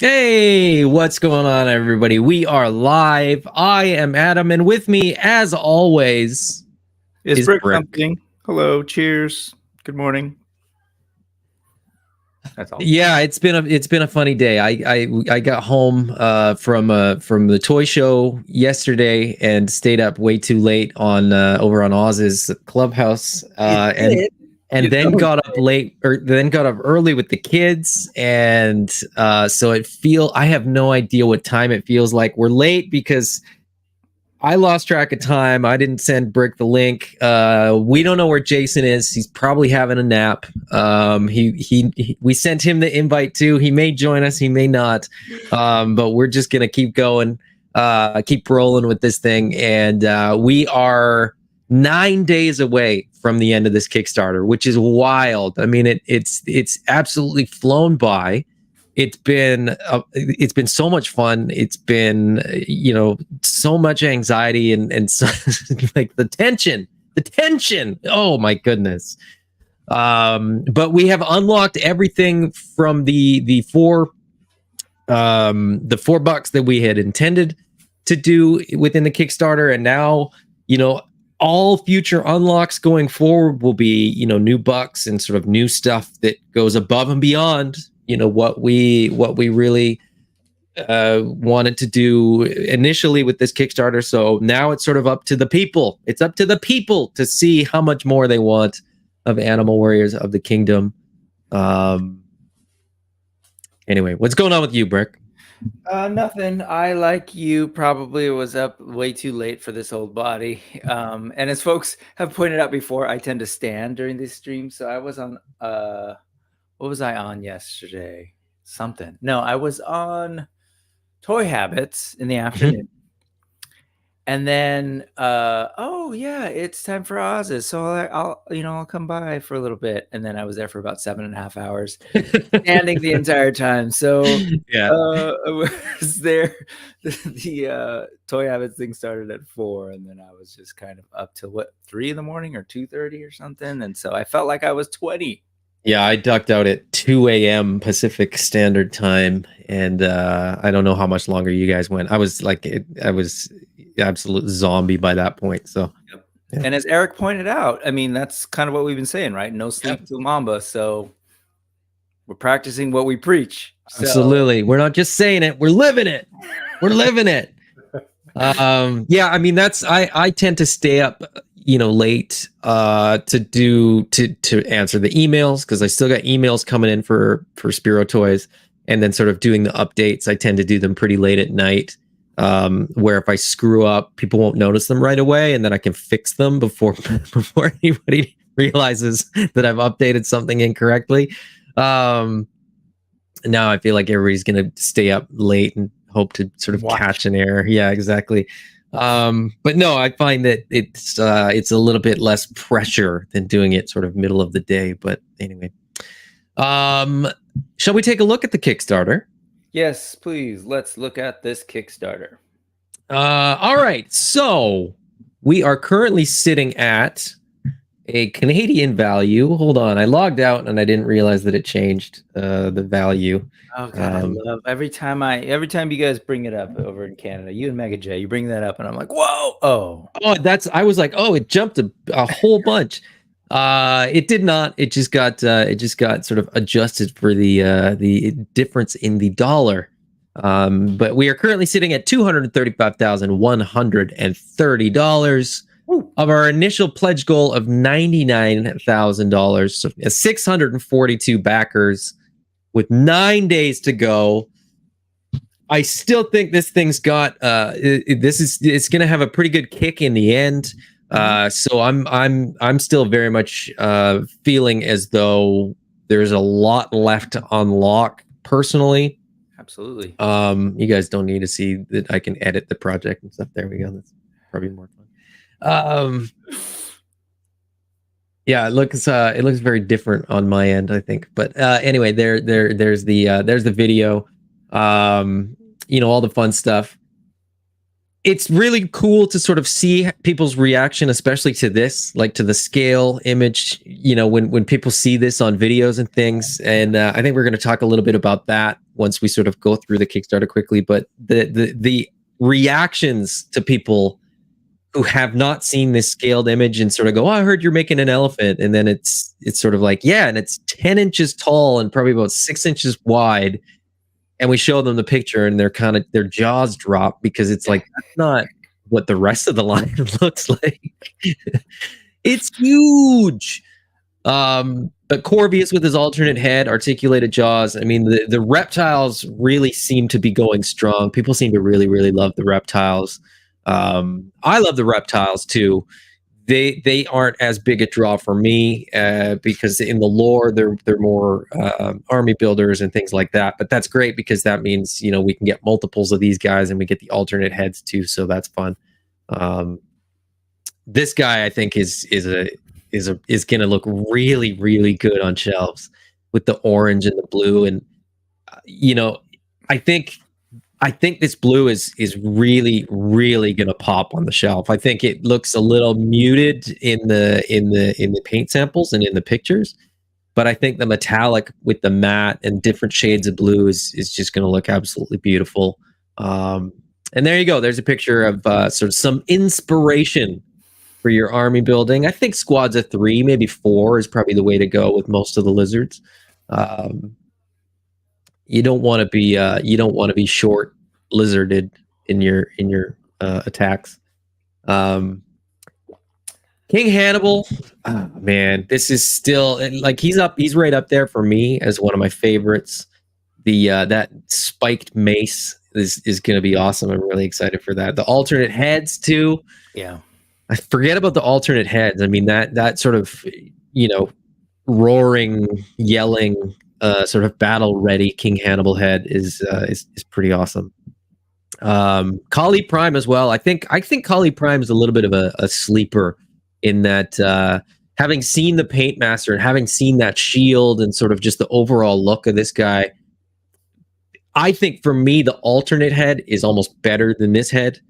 Hey, what's going on, everybody? We are live. I am Adam, and with me, as always, is is Brick Brick. something. Hello, cheers. Good morning. That's all. Yeah, it's been a funny day. I got home from the toy show yesterday and stayed up way too late on over on Oz's Clubhouse and then got up late or then got up early with the kids, and so I have no idea what time it feels like. We're late because I lost track of time. I didn't send Brick the link. We don't know where Jason is. He's probably having a nap. We sent him the invite too. He may join us, he may not. But we're just gonna keep going, keep rolling with this thing. And we are 9 days away from the end of this Kickstarter, which is wild. I mean, it's absolutely flown by. It's been so much fun. It's been so much anxiety and so, like the tension. Oh my goodness. But we have unlocked everything from the $4 that we had intended to do within the Kickstarter, and now all future unlocks going forward will be new bucks and sort of new stuff that goes above and beyond what we really wanted to do initially with this Kickstarter. So now it's sort of up to the people. It's up to the people to see how much more they want of Animal Warriors of the Kingdom. Anyway, what's going on with you, Brick? Nothing. I, like you, probably was up way too late for this old body. And as folks have pointed out before, I tend to stand during these streams. So I was on what was I on yesterday? Something. No, I was on Toy Habits in the afternoon. And then oh yeah, it's time for Oz's. So I'll come by for a little bit. And then I was there for about 7.5 hours, standing the entire time. So yeah, I was there. The Toy Habits thing started at 4, and then I was just kind of up till 3 in the morning or 2:30 or something. And so I felt like I was 20. Yeah, I ducked out at 2 a.m. Pacific Standard Time, and I don't know how much longer you guys went. I was absolute zombie by that point. So, yep. Yeah. And as Eric pointed out, I mean, that's kind of what we've been saying, right? No sleep till MAMBA. So we're practicing what we preach. Absolutely. We're not just saying it, we're living it. We're living it. Yeah, I mean, I tend to stay up late to answer the emails, because I still got emails coming in for Spiro Toys, and then sort of doing the updates. I tend to do them pretty late at night, where if I screw up, people won't notice them right away, and then I can fix them before anybody realizes that I've updated something incorrectly. Now I feel like everybody's gonna stay up late and hope to sort of catch an error. Yeah, exactly. But no, I find that it's a little bit less pressure than doing it sort of middle of the day. But anyway, shall we take a look at the Kickstarter? Yes, please. Let's look at this Kickstarter. All right. So we are currently sitting at a Canadian value. Hold on, I logged out and I didn't realize that it changed the value. Oh God, I love every time you guys bring it up over in Canada, you and Mega J, you bring that up and I'm like, whoa, I was like, oh, it jumped a whole bunch. It did not. It just got sort of adjusted for the difference in the dollar. But we are currently sitting at $235,130 of our initial pledge goal of $99,000. So 642 backers with 9 days to go. I still think this thing's got it's going to have a pretty good kick in the end. So I'm still very much feeling as though there's a lot left to unlock personally. Absolutely. You guys don't need to see that I can edit the project and stuff. There we go. That's probably more fun. Yeah, it looks very different on my end, I think. But anyway, there's the video. All the fun stuff. it's really cool to sort of see people's reaction, especially to this, like to the scale image, when people see this on videos and things. And I think we're going to talk a little bit about that once we sort of go through the Kickstarter quickly. But the reactions to people who have not seen this scaled image and sort of go, oh, I heard you're making an elephant. And then it's sort of like, yeah, and it's 10 inches tall and probably about 6 inches wide. And we show them the picture and their jaws drop, because it's like, that's not what the rest of the line looks like. It's huge. But Corvius with his alternate head, articulated jaws. I mean, the reptiles really seem to be going strong. People seem to really, really love the reptiles. I love the reptiles too. They aren't as big a draw for me, because in the lore they're more army builders and things like that. But that's great, because that means we can get multiples of these guys, and we get the alternate heads too. So that's fun. This guy, I think, is going to look really, really good on shelves with the orange and the blue. And I think this blue is really, really going to pop on the shelf. I think it looks a little muted in the paint samples and in the pictures, but I think the metallic with the matte and different shades of blue is just going to look absolutely beautiful. And there you go. There's a picture of sort of some inspiration for your army building. I think squads of 3, maybe 4 is probably the way to go with most of the lizards. You don't want to be short lizarded in your attacks. King Hannibal, oh, man, this is still like he's right up there for me as one of my favorites. That spiked mace is going to be awesome. I'm really excited for that. The alternate heads too. Yeah, I forget about the alternate heads. I mean that sort of roaring, yelling, sort of battle ready King Hannibal head is pretty awesome. Kali Prime as well. I think Kali Prime is a little bit of a sleeper in that, having seen the Paint Master and having seen that shield and sort of just the overall look of this guy, I think for me the alternate head is almost better than this head.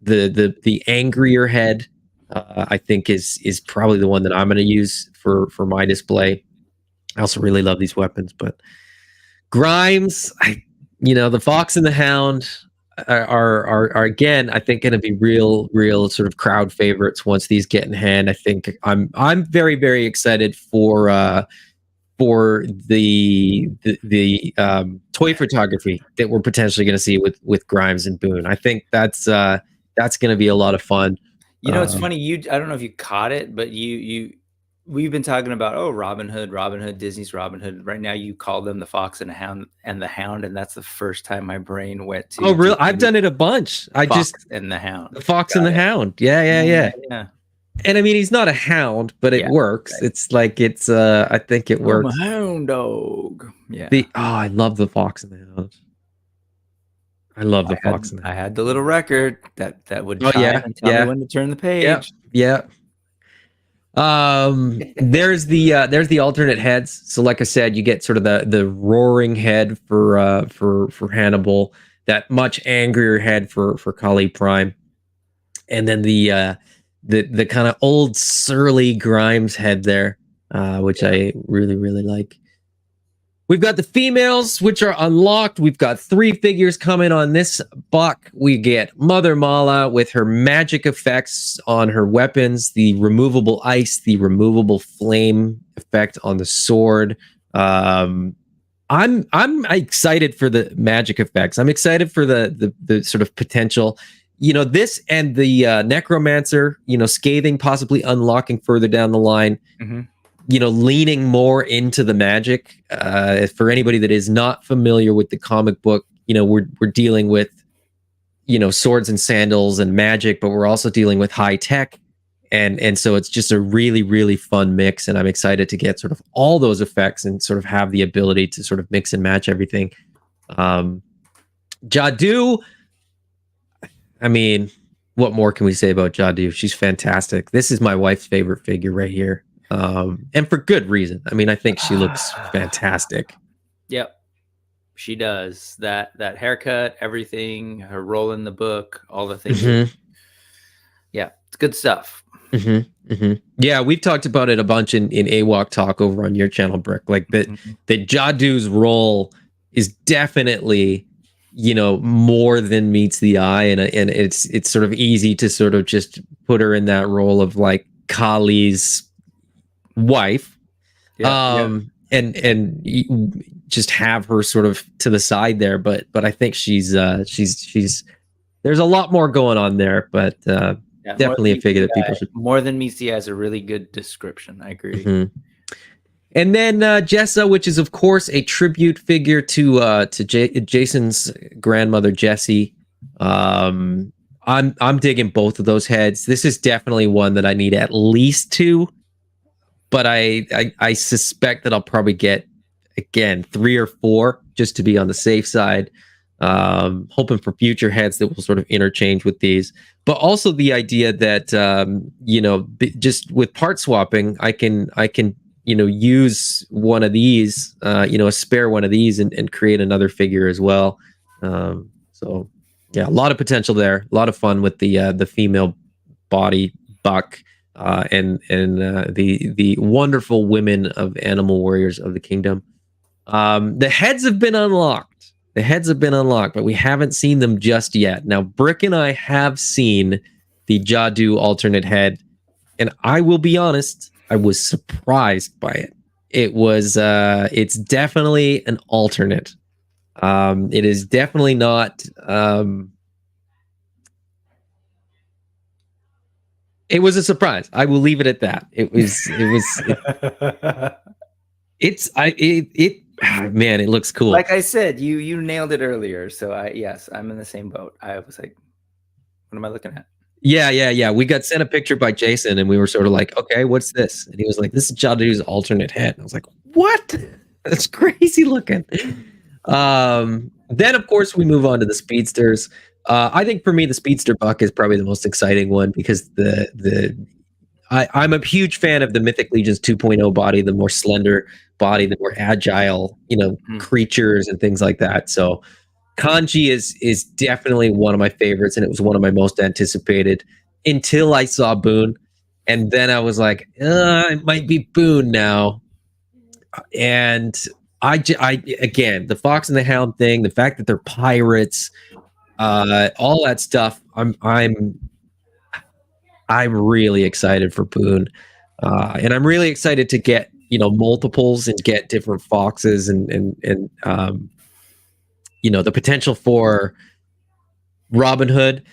The angrier head, I think is probably the one that I'm going to use for my display. I also really love these weapons, but Grimes, the Fox and the Hound are again, I think, going to be real sort of crowd favorites once these get in hand. I think I'm very, very excited for the toy photography that we're potentially going to see with Grimes and Boone. I think that's going to be a lot of fun. It's funny. I don't know if you caught it, but we've been talking about Robin Hood, Disney's Robin Hood. Right now, you call them the Fox and the Hound, and that's the first time my brain went to. Oh, really? I've done it a bunch. The Fox and the Hound. Yeah. And I mean, he's not a hound, but it works. Right. It's like I think it works. I'm a hound dog. Yeah. I love the Fox and the Hound. I love the Fox and the Hound. I had the little record that would chime and tell me when to turn the page. Yeah. There's the alternate heads. So like I said, you get sort of the roaring head for Hannibal, that much angrier head for Kali Prime, and then the kind of old surly Grimes head there, which I really, really like. We've got the females, which are unlocked. We've got 3 figures coming on this buck. We get Mother Mala with her magic effects on her weapons, the removable ice, the removable flame effect on the sword. I'm excited for the magic effects. I'm excited for the sort of potential. This and the Necromancer, scathing, possibly unlocking further down the line. Mm-hmm. Leaning more into the magic. For anybody that is not familiar with the comic book, we're dealing with, swords and sandals and magic, but we're also dealing with high tech. And so it's just a really, really fun mix. And I'm excited to get sort of all those effects and sort of have the ability to sort of mix and match everything. Jadu, I mean, what more can we say about Jadu? She's fantastic. This is my wife's favorite figure right here. And for good reason. I mean, I think she looks fantastic. Yep. She does that haircut, everything, her role in the book, all the things. Yeah, it's good stuff. Yeah, we've talked about it a bunch in AWOK Talk over on your channel, Brick. Like that Jadu's role is definitely, more than meets the eye, and it's sort of easy to sort of just put her in that role of like Kali's wife. And just have her sort of to the side there, but I think she's there's a lot more going on there, but definitely a figure that people should. More than meets the eye is a really good description. I agree. And then Jessa, which is of course a tribute figure to Jason's grandmother Jessie. I'm digging both of those heads. This is definitely one that I need at least 2, but I suspect that I'll probably get again 3 or 4 just to be on the safe side. Hoping for future heads that will sort of interchange with these, but also the idea that just with part swapping, I can use one of these, a spare one of these, and create another figure as well. So yeah, a lot of potential there, a lot of fun with the female body buck, and the wonderful women of Animal Warriors of the Kingdom. The heads have been unlocked. But we haven't seen them just yet. Now, Brick and I have seen the Jadu alternate head, and I will be honest, I was surprised by it. It's definitely an alternate. It is definitely not. It was a surprise. I will leave it at that. Man, it looks cool. Like I said, you nailed it earlier. So yes, I'm in the same boat. I was like, what am I looking at? Yeah. We got sent a picture by Jason, and we were sort of like, okay, what's this? And he was like, this is Jadu's alternate head. And I was like, what? That's crazy looking. Then of course we move on to the speedsters. I think for me, the speedster buck is probably the most exciting one because I'm a huge fan of the Mythic Legions 2.0 body, the more slender body, the more agile, creatures and things like that. So Kanji is definitely one of my favorites, and it was one of my most anticipated until I saw Boone. And then I was like, it might be Boone now. And I again, the Fox and the Hound thing, the fact that they're pirates, all that stuff, I'm really excited for Boone, and I'm really excited to get multiples and get different foxes and the potential for Robin Hood.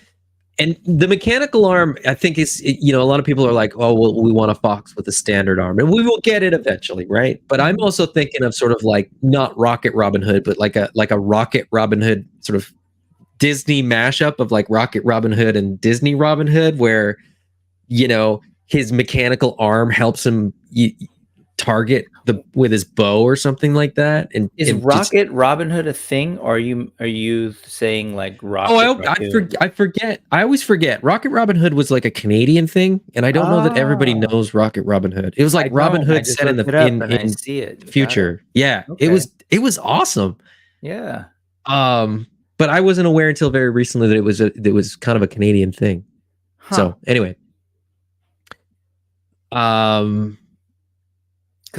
And the mechanical arm, I think is a lot of people are like, oh well, we want a fox with a standard arm, and we will get it eventually, right? But I'm also thinking of sort of like not Rocket Robin Hood, but like a Rocket Robin Hood sort of Disney mashup of like Rocket Robin Hood and Disney Robin Hood, where his mechanical arm helps him target with his bow or something like that. And is Rocket Robin Hood a thing, or are you saying like Rocket? I forget. I always forget. Rocket Robin Hood was like a Canadian thing, and I don't know that everybody knows Rocket Robin Hood. It was like Robin Hood set in the future. Yeah, okay. It was awesome. Yeah. But I wasn't aware until very recently that it was kind of a Canadian thing. Huh. So anyway. Because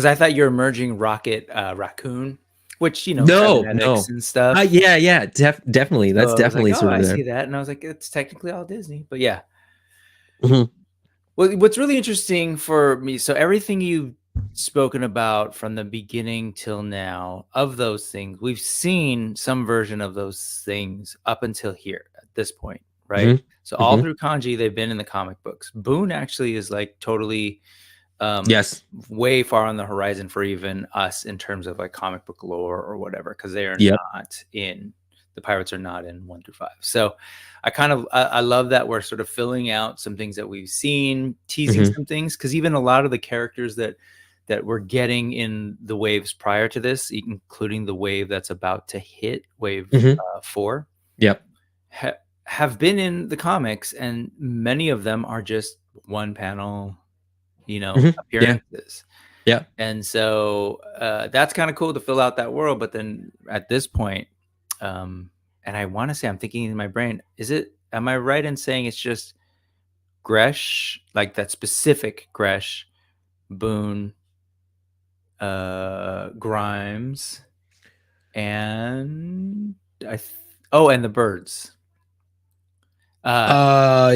I thought you were merging Rocket Raccoon, which no and stuff. Yeah, definitely. That's so definitely like, sort of I there. see that, and I was like, it's technically all Disney, but yeah. Mm-hmm. Well, what's really interesting for me, so everything you've spoken about from the beginning till now of those things, we've seen some version of those things up until here at this point, right? Mm-hmm. So all through Kanji, they've been in the comic books. Boone actually is like totally way far on the horizon for even us in terms of like comic book lore or whatever, because they are not in, the pirates are not in 1 through 5. So I love that we're sort of filling out some things that we've seen, teasing some things, because even a lot of the characters that we're getting in the waves prior to this, including the wave that's about to hit, wave 4, have been in the comics, and many of them are just one panel appearances. Yeah. And so that's kind of cool to fill out that world. But then at this point, and I want to say, I'm thinking in my brain, am I right in saying it's just Gresh, like that specific Gresh, Boone, Grimes, and and the birds. Except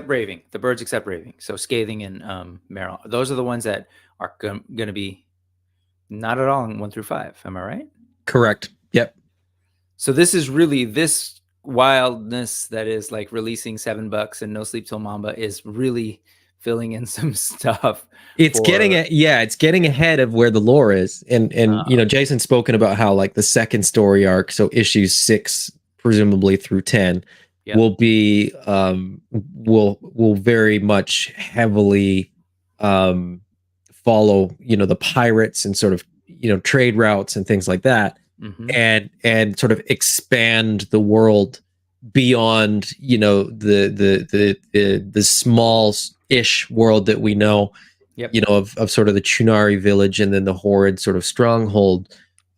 Raving. The birds except Raving. So Scathing and Meryl. Those are the ones that are going to be not at all in 1 through 5. Am I right? Correct. Yep. So this is really this wildness that is like releasing $7 and No Sleep Till Mamba is really filling in some stuff. It's getting ahead of where the lore is. And you know, Jason's spoken about how like the second story arc, so issues 6 presumably through 10, will be will very much heavily follow, you know, the pirates and sort of, you know, trade routes and things like that. And sort of expand the world beyond, you know, the small-ish world that we know, you know, of sort of the Chunari village and then the Horrid sort of stronghold.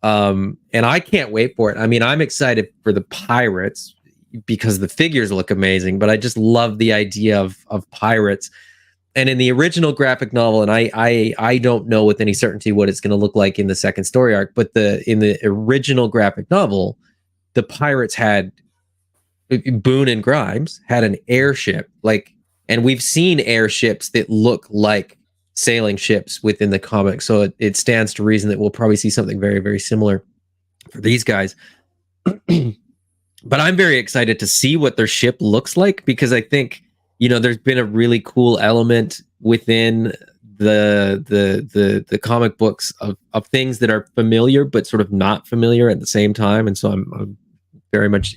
And I can't wait for it. I mean, I'm excited for the pirates because the figures look amazing, but I just love the idea of pirates. And in the original graphic novel, and I don't know with any certainty what it's going to look like in the second story arc, but in the original graphic novel, the pirates had Boone and Grimes had an airship, like, and we've seen airships that look like sailing ships within the comic, so it stands to reason that we'll probably see something very, very similar for these guys. But I'm very excited to see what their ship looks like, because I think, you know, there's been a really cool element within the comic books of things that are familiar but sort of not familiar at the same time. And so I'm very much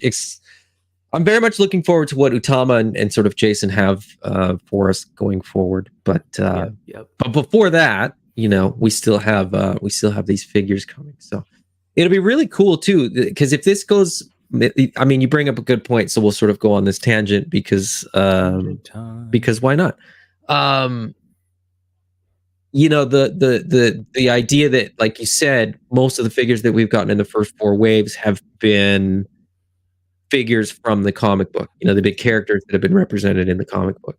looking forward to what Utama and sort of Jason have for us going forward. But but before that, you know, we still have these figures coming, so it'll be really cool too. Because if this goes, I mean, you bring up a good point, so we'll sort of go on this tangent because why not? You know, the idea that, like you said, most of the figures that we've gotten in the first 4 waves have been figures from the comic book, you know, the big characters that have been represented in the comic book.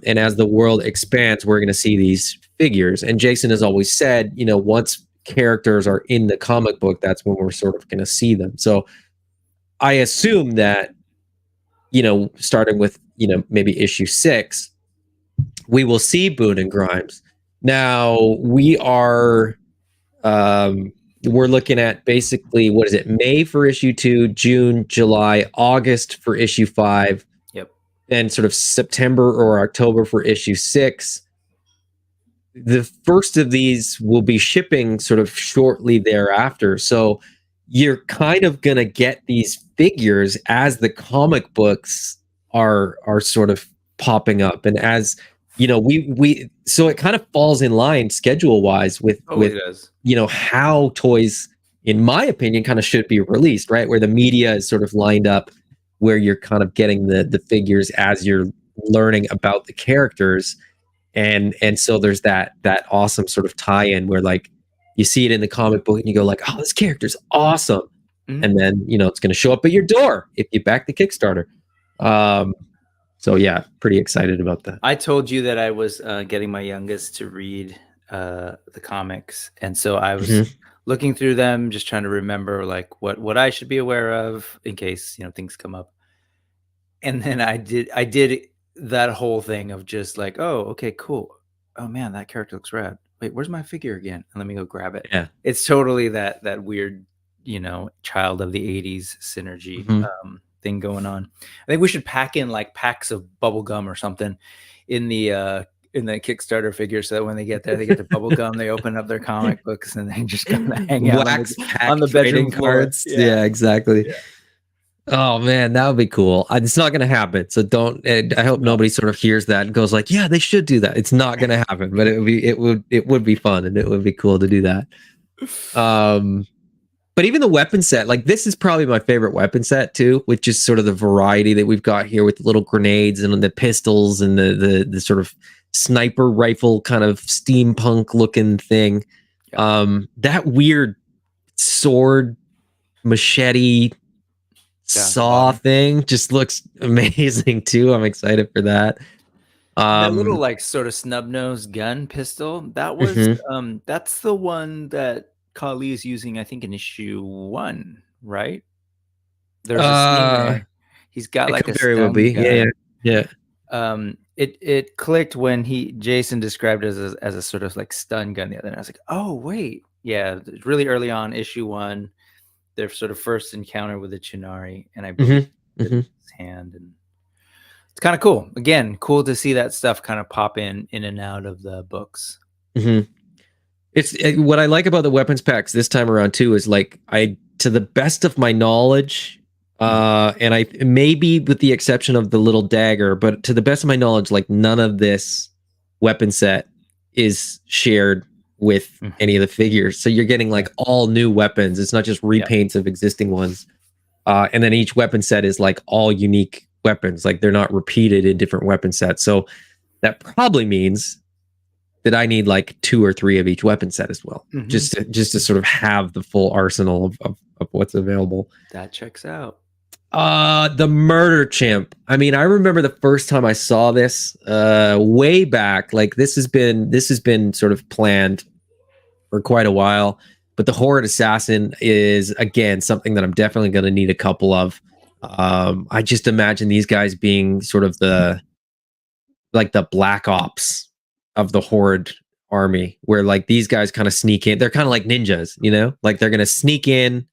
And as the world expands, we're going to see these figures. And Jason has always said, you know, once characters are in the comic book, that's when we're sort of going to see them. So I assume that, you know, starting with, you know, maybe issue 6, we will see Boone and Grimes. Now we're looking at basically, what is it, May for issue 2, June, July, August for issue 5, then sort of September or October for issue 6. The first of these will be shipping sort of shortly thereafter. So you're kind of going to get these figures as the comic books are sort of popping up. And as, you know, so it kind of falls in line schedule wise with you know, how toys, in my opinion, kind of should be released, right? Where the media is sort of lined up, where you're kind of getting the figures as you're learning about the characters. And so there's that awesome sort of tie-in where, like, you see it in the comic book and you go like, oh, this character's awesome. And then, you know, it's going to show up at your door if you back the Kickstarter. So yeah, pretty excited about that. I told you that I was getting my youngest to read the comics, and so I was looking through them, just trying to remember like what I should be aware of in case, you know, things come up. And then I did that whole thing of just like, oh, okay, cool. Oh man, that character looks rad. Wait, where's my figure again? And let me go grab it. Yeah, it's totally that weird, you know, child of the 80s synergy thing going on. I think we should pack in like packs of bubble gum or something in the Kickstarter figure, so that when they get there, they get the bubble gum, they open up their comic books, and they just kind of hang out on the bedroom cards. Yeah, exactly. Yeah. Oh man, that would be cool. It's not going to happen, so don't. I hope nobody sort of hears that and goes like, "Yeah, they should do that." It's not going to happen, but it would be fun, and it would be cool to do that. But even the weapon set, like, this is probably my favorite weapon set too, with just sort of the variety that we've got here with the little grenades and the pistols and the sort of sniper rifle kind of steampunk looking thing. That weird sword machete saw thing just looks amazing too. I'm excited for that. That little like sort of snub-nosed gun pistol, that was that's the one that Kali is using, I think, in issue 1, right? There's a scene where he's got like a very well stun be. gun. Yeah. It clicked when Jason described it as a sort of like stun gun the other night. I was like, oh wait, yeah, really early on, issue 1, their sort of first encounter with the Chunari, and I believe his hand, and it's kind of cool. Again, cool to see that stuff kind of pop in and out of the books. It's what I like about the weapons packs this time around too is like to the best of my knowledge, and I maybe with the exception of the little dagger, but to the best of my knowledge, like none of this weapon set is shared with any of the figures. So you're getting like all new weapons. It's not just repaints of existing ones. And then each weapon set is like all unique weapons. Like they're not repeated in different weapon sets. So that probably means that I need like 2 or 3 of each weapon set as well, just to sort of have the full arsenal of what's available. That checks out. The murder chimp. I mean, I remember the first time I saw this way back. Like this has been sort of planned for quite a while. But the Horrid Assassin is again something that I'm definitely going to need a couple of. I just imagine these guys being sort of the Black Ops of the Horde army, where like these guys kind of sneak in. They're kind of like ninjas, you know, like they're going to sneak in.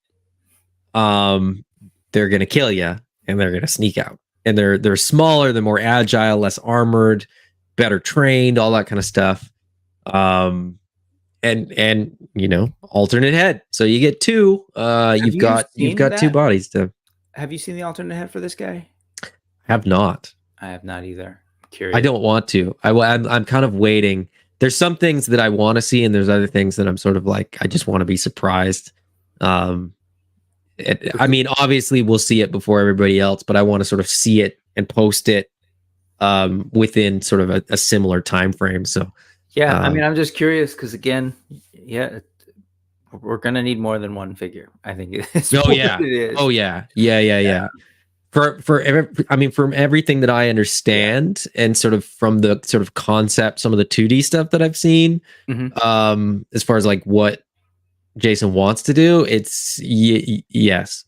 They're going to kill you and they're going to sneak out, and they're smaller, they're more agile, less armored, better trained, all that kind of stuff. And you know, alternate head. So you get 2. You've got 2 bodies to. Have you seen the alternate head for this guy? Have not. I have not either. I'm curious. I don't want to. I'm kind of waiting. There's some things that I want to see, and there's other things that I'm sort of like, I just want to be surprised. I mean, obviously we'll see it before everybody else, but I want to sort of see it and post it within sort of a similar time frame. So yeah, I mean, I'm just curious because again, we're gonna need more than one figure. I think it's yeah. I mean, from everything that I understand and sort of from the sort of concept, some of the 2D stuff that I've seen, as far as like what Jason wants to do, it's yes.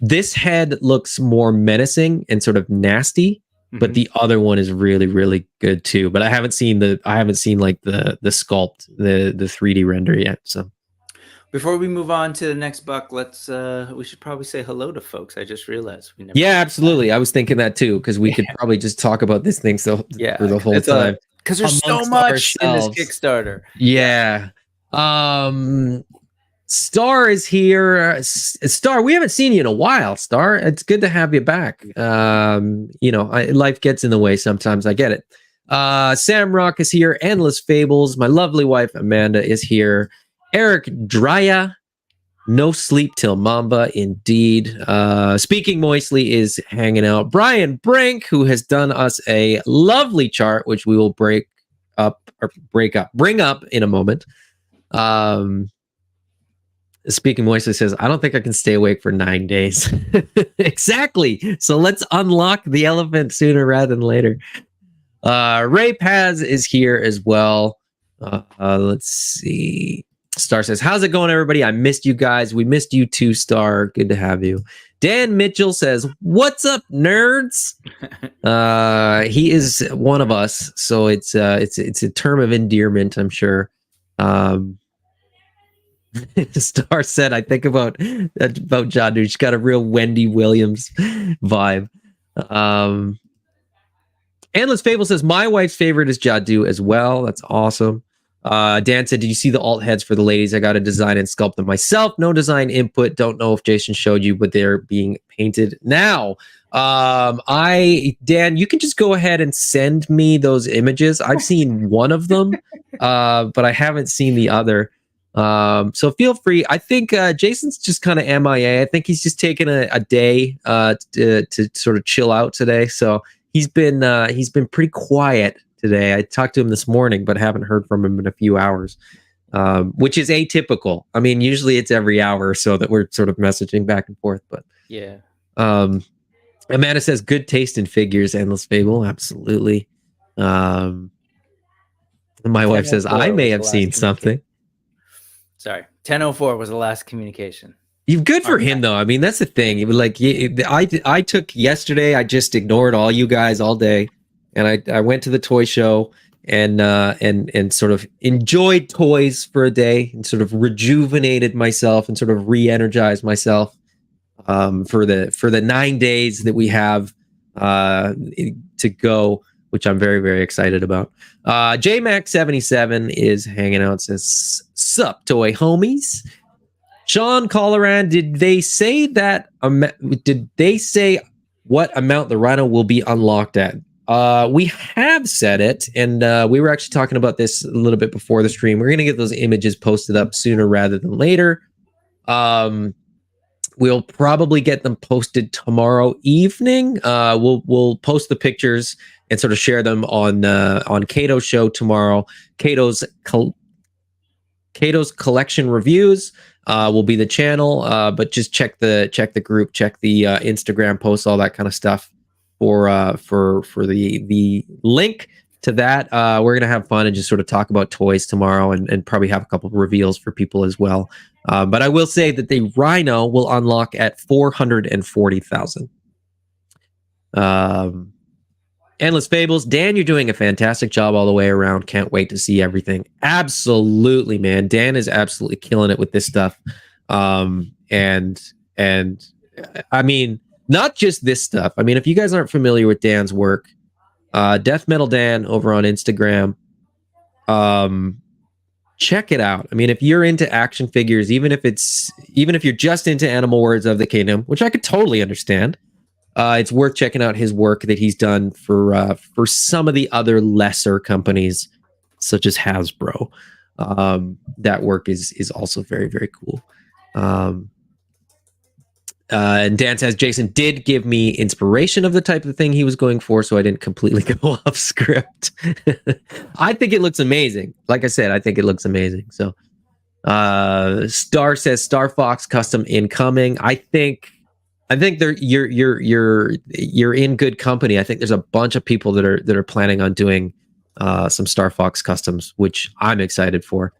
This head looks more menacing and sort of nasty, but the other one is really, really good too. But I haven't seen like the sculpt, the 3D render yet. So before we move on to the next buck, let's we should probably say hello to folks. I just realized we never. Yeah, absolutely. I was thinking that too, because we could probably just talk about this thing for the whole time. Because there's so much in this Kickstarter. Yeah. Star is here. Star, we haven't seen you in a while, Star. It's good to have you back. You know, life gets in the way sometimes. I get it. Sam Rock is here. Endless Fables. My lovely wife, Amanda, is here. Eric Drya. No sleep till Mamba, indeed. Speaking Moistly is hanging out. Brian Brink, who has done us a lovely chart, which we will bring up in a moment. Speaking Moistly says, I don't think I can stay awake for 9 days. Exactly. So let's unlock the elephant sooner rather than later. Ray Paz is here as well. Let's see. Star says, how's it going, everybody? I missed you guys. We missed you too, Star. Good to have you. Dan Mitchell says, what's up, nerds? He is one of us, so it's a term of endearment, I'm sure. Star said, I think about Jadu. She's got a real Wendy Williams vibe. Endless Fable says, my wife's favorite is Jadu as well. That's awesome. Dan said, did you see the alt heads for the ladies? I got to design and sculpt them myself. No design input. Don't know if Jason showed you, but they're being painted now. Dan, you can just go ahead and send me those images. I've seen one of them, but I haven't seen the other. So feel free. I think Jason's just kind of MIA. I think he's just taking a day to sort of chill out today. So he's been pretty quiet today. I talked to him this morning, but haven't heard from him in a few hours, which is atypical. I mean, usually it's every hour or so that we're sort of messaging back and forth. But yeah. Amanda says, good taste in figures, Endless Fable. Absolutely. My wife says, I may have seen something. Sorry, 10:04 was the last communication. You're good for him, though. I mean, that's the thing. Like, I took yesterday. I just ignored all you guys all day, and I went to the toy show and sort of enjoyed toys for a day and sort of rejuvenated myself and sort of re-energized myself for the 9 days that we have to go, which I'm very, very excited about. JMac77 is hanging out. Says, "Sup, toy homies." Sean Colleran, did they say what amount the Rhino will be unlocked at? We have said it, and we were actually talking about this a little bit before the stream. We're going to get those images posted up sooner rather than later. We'll probably get them posted tomorrow evening. We'll post the pictures and sort of share them on Cato's show tomorrow. Cato's collection reviews will be the channel, but just check the group, check the Instagram posts, all that kind of stuff for the link to that. We're gonna have fun and just sort of talk about toys tomorrow, and probably have a couple of reveals for people as well. But I will say that the Rhino will unlock at 440,000. Endless Fables, Dan, you're doing a fantastic job all the way around. Can't wait to see everything. Absolutely, man. Dan is absolutely killing it with this stuff. And I mean, not just this stuff. I mean, if you guys aren't familiar with Dan's work, Death Metal Dan over on Instagram, check it out. I mean, if you're into action figures, even if you're just into Animal Words of the Kingdom, which I could totally understand, it's worth checking out his work that he's done for some of the other lesser companies, such as Hasbro. That work is also very, very cool. And Dan says, Jason did give me inspiration of the type of thing he was going for, so I didn't completely go off script. I think it looks amazing. Like I said, I think it looks amazing. So Star says Star Fox custom incoming. I think you're in good company. I think there's a bunch of people that are planning on doing some Star Fox customs, which I'm excited for.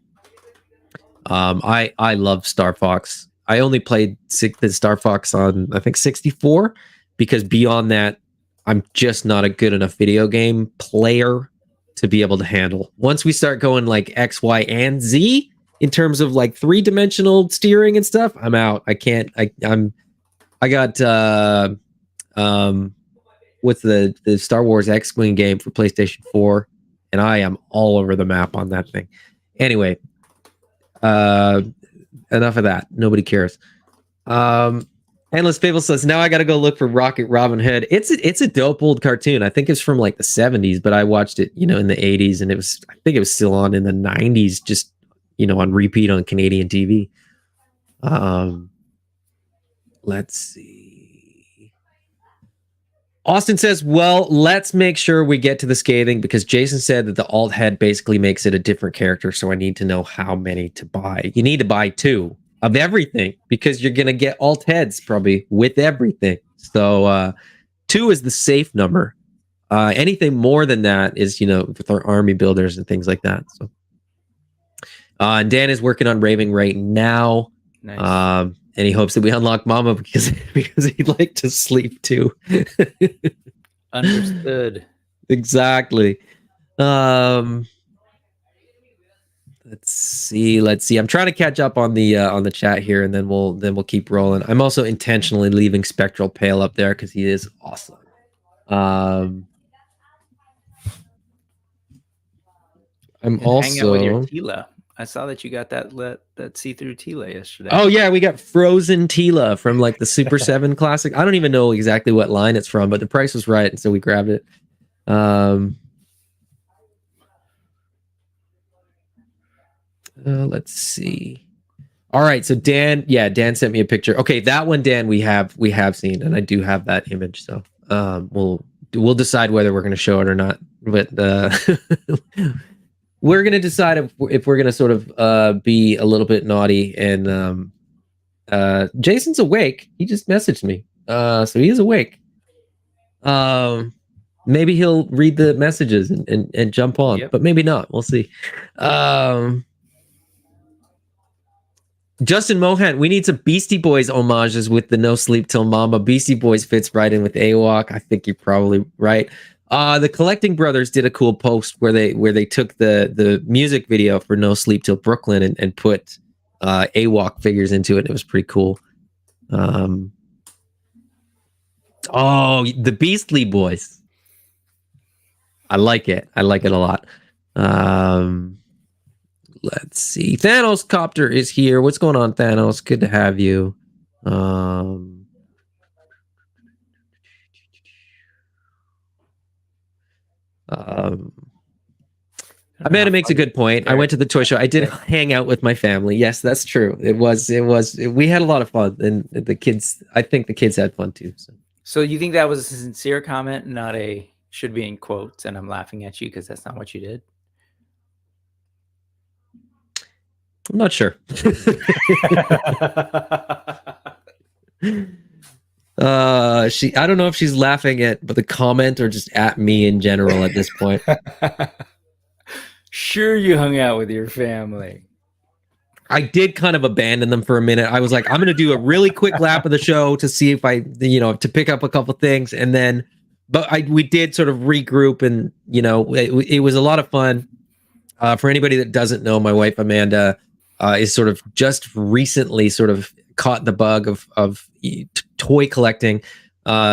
I love Star Fox. I only played the Star Fox on, I think, 64, because beyond that, I'm just not a good enough video game player to be able to handle. Once we start going like X, Y, and Z in terms of like 3-dimensional steering and stuff, I'm out. I can't. I got what's the Star Wars X-Wing game for PlayStation 4, and I am all over the map on that thing. Anyway, enough of that. Nobody cares. Endless Fable says, now I got to go look for Rocket Robin Hood. It's a dope old cartoon. I think it's from like the 70s, but I watched it, in the 80s, and I think it was still on in the 90s, just, on repeat on Canadian TV. Let's see. Austin says, well, let's make sure we get to the scathing, because Jason said that the alt head basically makes it a different character, so I need to know how many to buy. You need to buy 2 of everything, because you're going to get alt heads probably with everything. So 2 is the safe number. Anything more than that is, with our army builders and things like that. So, and Dan is working on Raving right now. Nice. And he hopes that we unlock MAMBA because he'd like to sleep too. Understood. Exactly. Let's see. I'm trying to catch up on the chat here, and then we'll keep rolling. I'm also intentionally leaving Spectral Pale up there because he is awesome. I'm also hang out with your Tila. I saw that you got that see-through Tila yesterday. Oh yeah, we got frozen Tila from like the Super 7 Classic. I don't even know exactly what line it's from, but the price was right, and so we grabbed it. Let's see. All right, so Dan sent me a picture. Okay, that one, Dan, we have seen, and I do have that image. So we'll decide whether we're going to show it or not but we're gonna decide if we're gonna sort of be a little bit naughty. And Jason's awake. He just messaged me, so he is awake. Maybe he'll read the messages and jump on, but maybe not. We'll see. Justin Mohan, we need some Beastie Boys homages with the No Sleep Till Mamba. Beastie Boys fits right in with AWOK. I think you're probably right. The Collecting Brothers did a cool post where they took the music video for No Sleep Till Brooklyn and put AWOK figures into it. It was pretty cool. Oh, the Beastly Boys. I like it. I like it a lot. Let's see. Thanos Copter is here. What's going on, Thanos? Good to have you. Amanda makes a good point. I went to the toy show. I did hang out with my family. Yes, that's true. We had a lot of fun, and the kids, I think the kids had fun too. So you think that was a sincere comment, not a should be in quotes, and I'm laughing at you because that's not what you did? I'm not sure. I don't know if she's laughing at the comment or just at me in general at this point. Sure, you hung out with your family. I did kind of abandon them for a minute. I was like, I'm going to do a really quick lap of the show to see if to pick up a couple things. And then, we did sort of regroup, and, it was a lot of fun. For anybody that doesn't know, my wife, Amanda, is sort of just recently sort of caught the bug of toy collecting.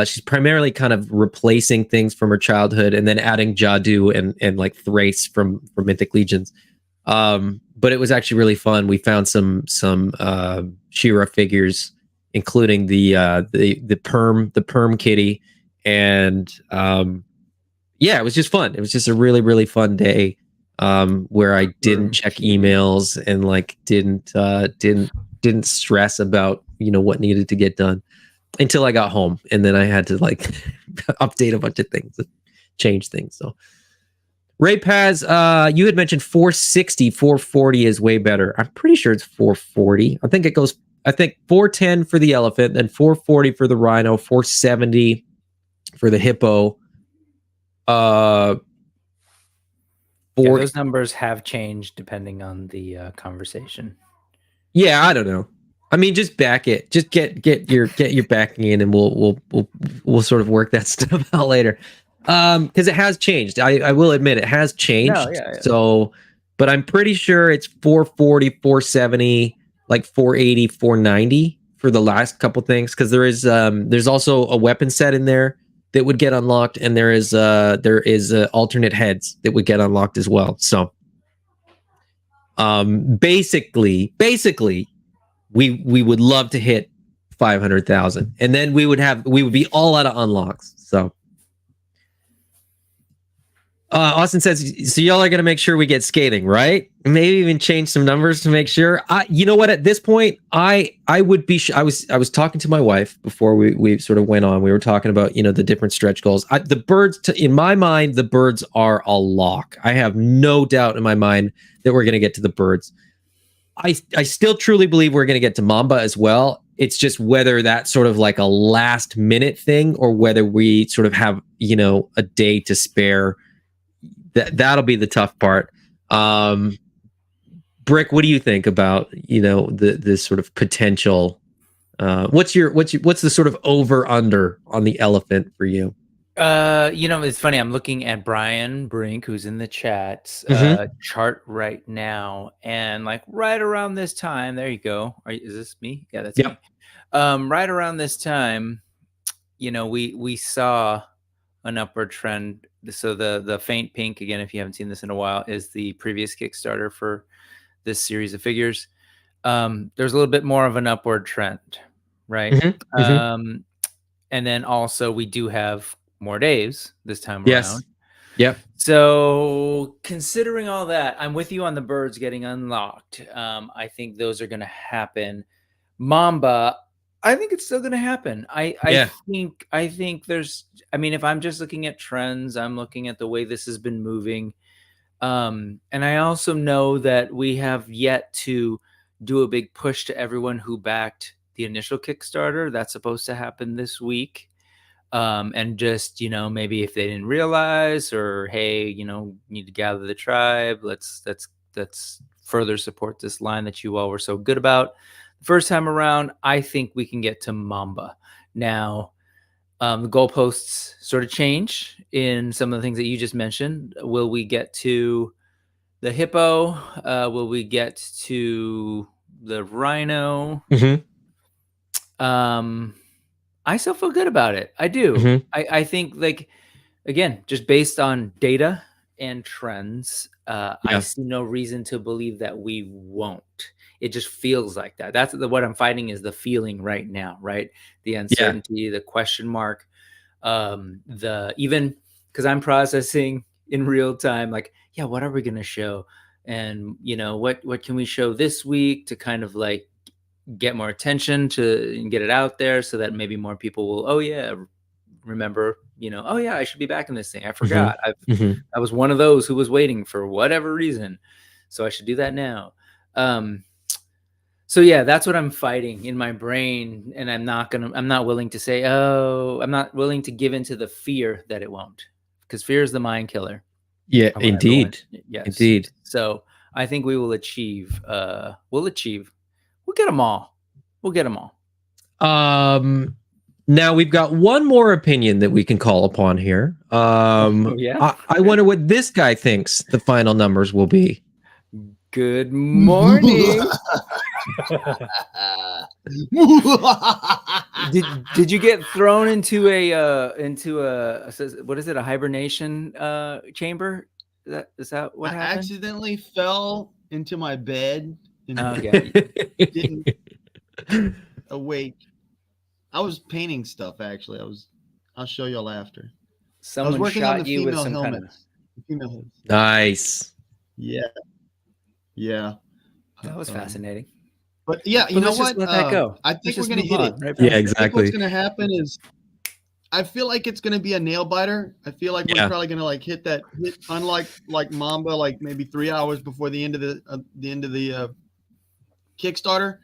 She's primarily kind of replacing things from her childhood and then adding Jadu and like Thrace from Mythic Legions. But it was actually really fun. We found some She-Ra figures, including the perm kitty, and it was just fun. It was just a really, really fun day, where I didn't check emails and like didn't stress about what needed to get done until I got home, and then I had to like update a bunch of things, change things. So Ray Paz, you had mentioned 460, 440 is way better. I'm pretty sure it's 440. I think 410 for the elephant, then 440 for the rhino, 470 for the hippo. Those numbers have changed depending on the conversation. Yeah, I don't know. I mean, just back it. Just get your backing in, and we'll sort of work that stuff out later. Because it has changed. I will admit it has changed. No, yeah. So, but I'm pretty sure it's 440, 470, like 480, 490 for the last couple things. Because there's also a weapon set in there that would get unlocked, and there is alternate heads that would get unlocked as well. So, basically, we would love to hit 500,000, and then we would be all out of unlocks. So. Austin says, so y'all are going to make sure we get skating, right? Maybe even change some numbers to make sure. You know what? At this point, I would be. I was talking to my wife before we sort of went on. We were talking about the different stretch goals. The birds, in my mind, the birds are a lock. I have no doubt in my mind that we're going to get to the birds. I still truly believe we're going to get to Mamba as well. It's just whether that's sort of like a last minute thing or whether we sort of have a day to spare. That'll be the tough part. Brick, what do you think about the sort of potential? What's the sort of over under on the elephant for you? It's funny. I'm looking at Brian Brink, who's in the chat chart right now, and like right around this time, there you go. Is this me? Yeah, that's me. Right around this time, we saw an upward trend. So the faint pink, again, if you haven't seen this in a while, is the previous Kickstarter for this series of figures. There's a little bit more of an upward trend, right? And then also we do have more days this time around. Yep. So considering all that, I'm with you on the birds getting unlocked. I think those are going to happen. Mamba, I think it's still going to happen. Yeah. I think there's, I mean, if I'm just looking at trends, I'm looking at the way this has been moving. And I also know that we have yet to do a big push to everyone who backed the initial Kickstarter. That's supposed to happen this week. And just, you know, maybe if they didn't realize, or, hey, you know, need to gather the tribe. Let's further support this line that you all were so good about the first time around. I think we can get to MAMBA. Now, the goalposts sort of change in some of the things that you just mentioned. Will we get to the hippo? Will we get to the rhino? I still feel good about it. I do. I think, like, again, just based on data and trends, I see no reason to believe that we won't. It just feels like that. That's what I'm fighting, is the feeling right now, right? The uncertainty, the question mark, even because I'm processing in real time, like, yeah, what are we going to show? And, you know, what can we show this week to kind of like get more attention to and get it out there, so that maybe more people will, oh yeah, remember, you know, oh yeah, I should be back in this thing. I forgot. I was one of those who was waiting for whatever reason, so I should do that now. So yeah, that's what I'm fighting in my brain, and I'm not willing to say, oh, I'm not willing to give into the fear that it won't, because fear is the mind killer. Yeah, indeed. Yes, indeed. So I think we will achieve. We'll get them all. We'll get them all. Now we've got one more opinion that we can call upon here. Yeah. I wonder what this guy thinks the final numbers will be. Good morning. Did you get thrown into a what is it, a hibernation chamber? Is that what happened? I accidentally fell into my bed and didn't awake. I was painting stuff, actually. I'll show y'all after. Someone I was working shot on the you with female some helmets. Kind of... Nice. Yeah. That was fascinating. But yeah, you know what? Let that go. I think we're gonna hit it. Right, yeah, exactly. I think what's gonna happen is, I feel like it's gonna be a nail biter. I feel like we're probably gonna like hit unlike like MAMBA, like maybe 3 hours before the end of the Kickstarter,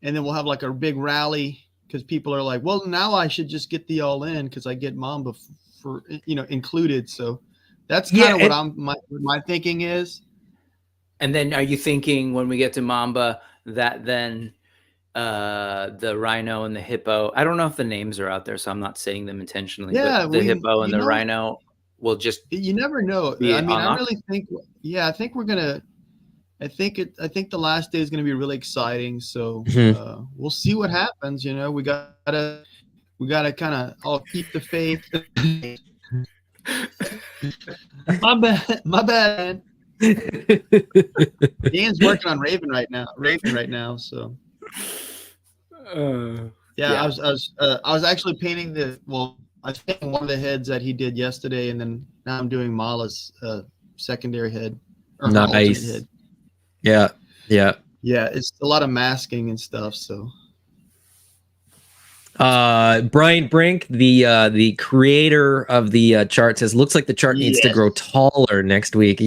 and then we'll have like a big rally because people are like, well, now I should just get the all in because I get MAMBA for included. So that's kind of what my thinking is. And then, are you thinking when we get to MAMBA that then the rhino and the hippo, I don't know if the names are out there, so I'm not saying them intentionally, but the hippo and the rhino will just, you never know. I mean, I really think, I think we're gonna, I think the last day is gonna be really exciting. So we'll see what happens. You know, we gotta kind of all keep the faith. My bad. Dan's working on Raven right now. So I was actually painting I was painting one of the heads that he did yesterday, and then now I'm doing Mala's secondary head. Nice. Head. Yeah. It's a lot of masking and stuff. So Brian Brink, the creator of the chart, says looks like the chart needs to grow taller next week.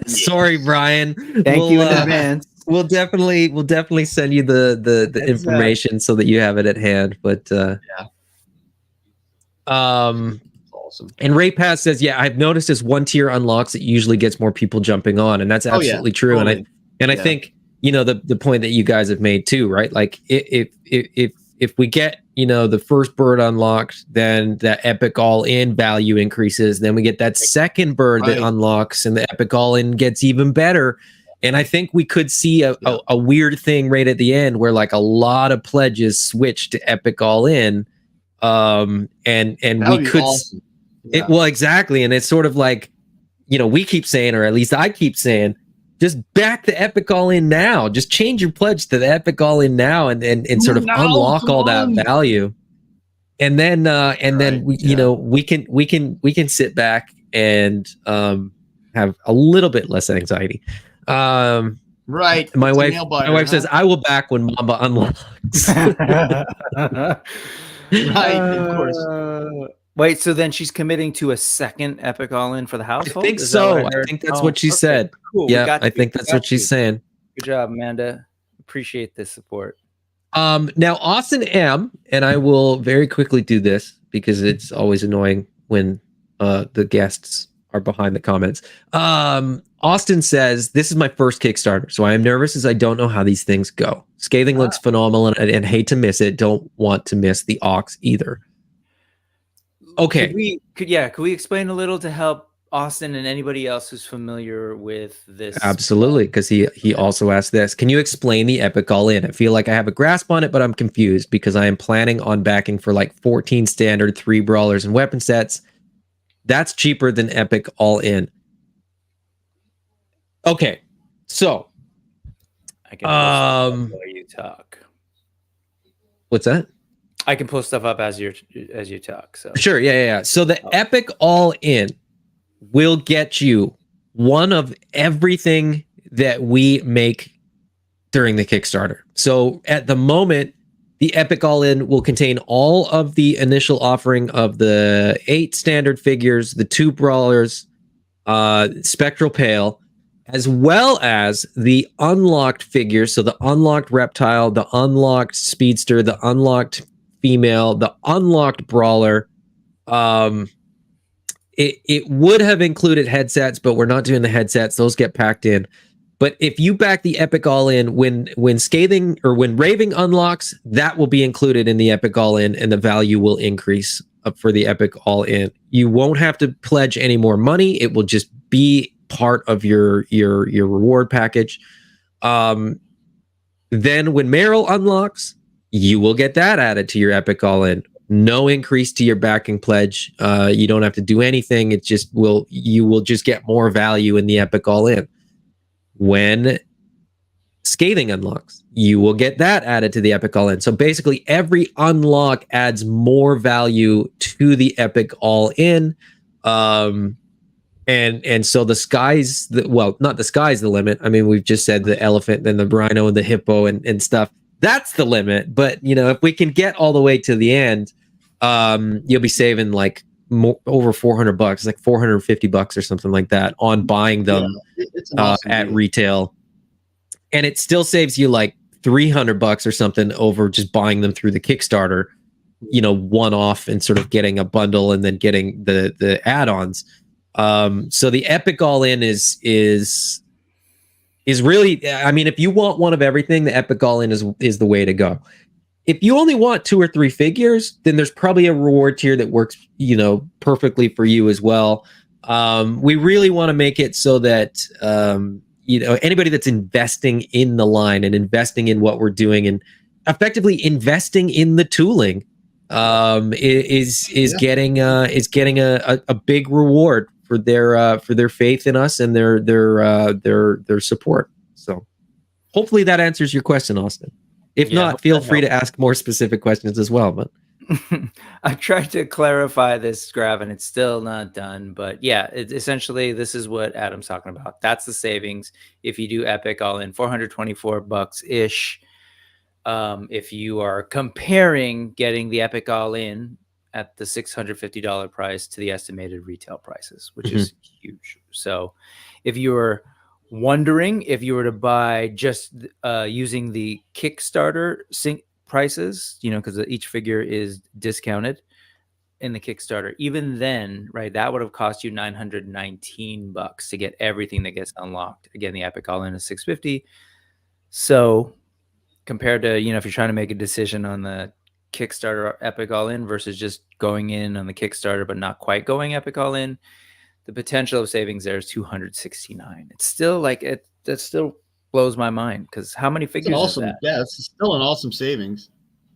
Sorry, Brian. Thank you in advance. We'll definitely send you the information so that you have it at hand. But awesome. And Ray Pass says, I've noticed as one tier unlocks, it usually gets more people jumping on, and that's absolutely true. Totally. And I think the point that you guys have made too, right? Like if we get, the first bird unlocked, then the epic all-in value increases. Then we get that second bird that unlocks, and the epic all-in gets even better. And I think we could see a weird thing right at the end where like a lot of pledges switch to epic all-in. And we could, awesome. Exactly. And it's sort of like, we keep saying, or at least I keep saying, just back the epic all in now. Just change your pledge to the epic all in now, and sort of unlock all that value. And then we can sit back and have a little bit less anxiety. Right. My It's a wife, nail biter, my wife huh? says, "I will back when Mamba unlocks." Right, of course. Wait, so then she's committing to a second Epic All-In for the I household? think Is that what so. I I heard? think that's Oh, what she okay, said. cool. We Yeah, got I you. think that's Got what she's you. saying. Good job, Amanda. Appreciate this support. Now Austin M, and I will very quickly do this because it's always annoying when the guests are behind the comments. Austin says, "This is my first Kickstarter, so I am nervous as I don't know how these things go. Scathing looks phenomenal, and hate to miss it. Don't want to miss the Ox either." Okay. Could we explain a little to help Austin and anybody else who's familiar with this? Absolutely, because he also asked this. Can you explain the Epic All-In? I feel like I have a grasp on it, but I'm confused because I am planning on backing for like 14 standard, 3 brawlers and weapon sets. That's cheaper than Epic All-In. Okay, so I can pull stuff up while you talk. What's that? I can pull stuff up as you talk. So sure, yeah. So the Epic All-In will get you one of everything that we make during the Kickstarter. So at the moment, the Epic All-In will contain all of the initial offering of the 8 standard figures, the 2 brawlers, Spectral Pale, as well as the unlocked figures. So the unlocked Reptile, the unlocked Speedster, the unlocked Female, the unlocked Brawler. It would have included headsets, but we're not doing the headsets. Those get packed in. But if you back the Epic All-In, when Scathing or when Raving unlocks, that will be included in the Epic All-In, and the value will increase up for the Epic All-In. You won't have to pledge any more money. It will just be part of your reward package. Then when Meryl unlocks, you will get that added to your Epic All-In. No increase to your backing pledge. You don't have to do anything. It just you will just get more value in the Epic All-In. When Scathing unlocks, you will get that added to the Epic All-In. So basically every unlock adds more value to the Epic All-In. And so the sky's not the sky's the limit. I mean, we've just said the elephant, then the rhino, and the hippo and stuff. That's the limit. But if we can get all the way to the end, you'll be saving like over $400, like $450 or something like that on buying them awesome at retail. And it still saves you like $300 or something over just buying them through the Kickstarter, one off and sort of getting a bundle and then getting the add-ons. So the Epic All-In is really, I mean, if you want one of everything, the Epic All-In is the way to go. If you only want 2 or 3 figures, then there's probably a reward tier that works, perfectly for you as well. We really want to make it so that, anybody that's investing in the line and investing in what we're doing and effectively investing in the tooling, is getting a big reward for their faith in us and their support. So hopefully that answers your question, Austin. If not, feel free to ask more specific questions as well. But I tried to clarify this graph and it's still not done. But yeah, essentially this is what Adam's talking about. That's the savings if you do Epic All-In, $424 ish. If you are comparing getting the Epic All-In at the $650 price to the estimated retail prices, which is huge. So if you're wondering if you were to buy just using the Kickstarter prices, because each figure is discounted in the Kickstarter, even then, right, that would have cost you $919 to get everything that gets unlocked. Again, the Epic All-In is $650. So compared to, if you're trying to make a decision on the Kickstarter Epic All-In versus just going in on the Kickstarter but not quite going Epic All-In, the potential of savings there is $269. It's still that still blows my mind because how many figures is that? Yeah, it's still an awesome savings.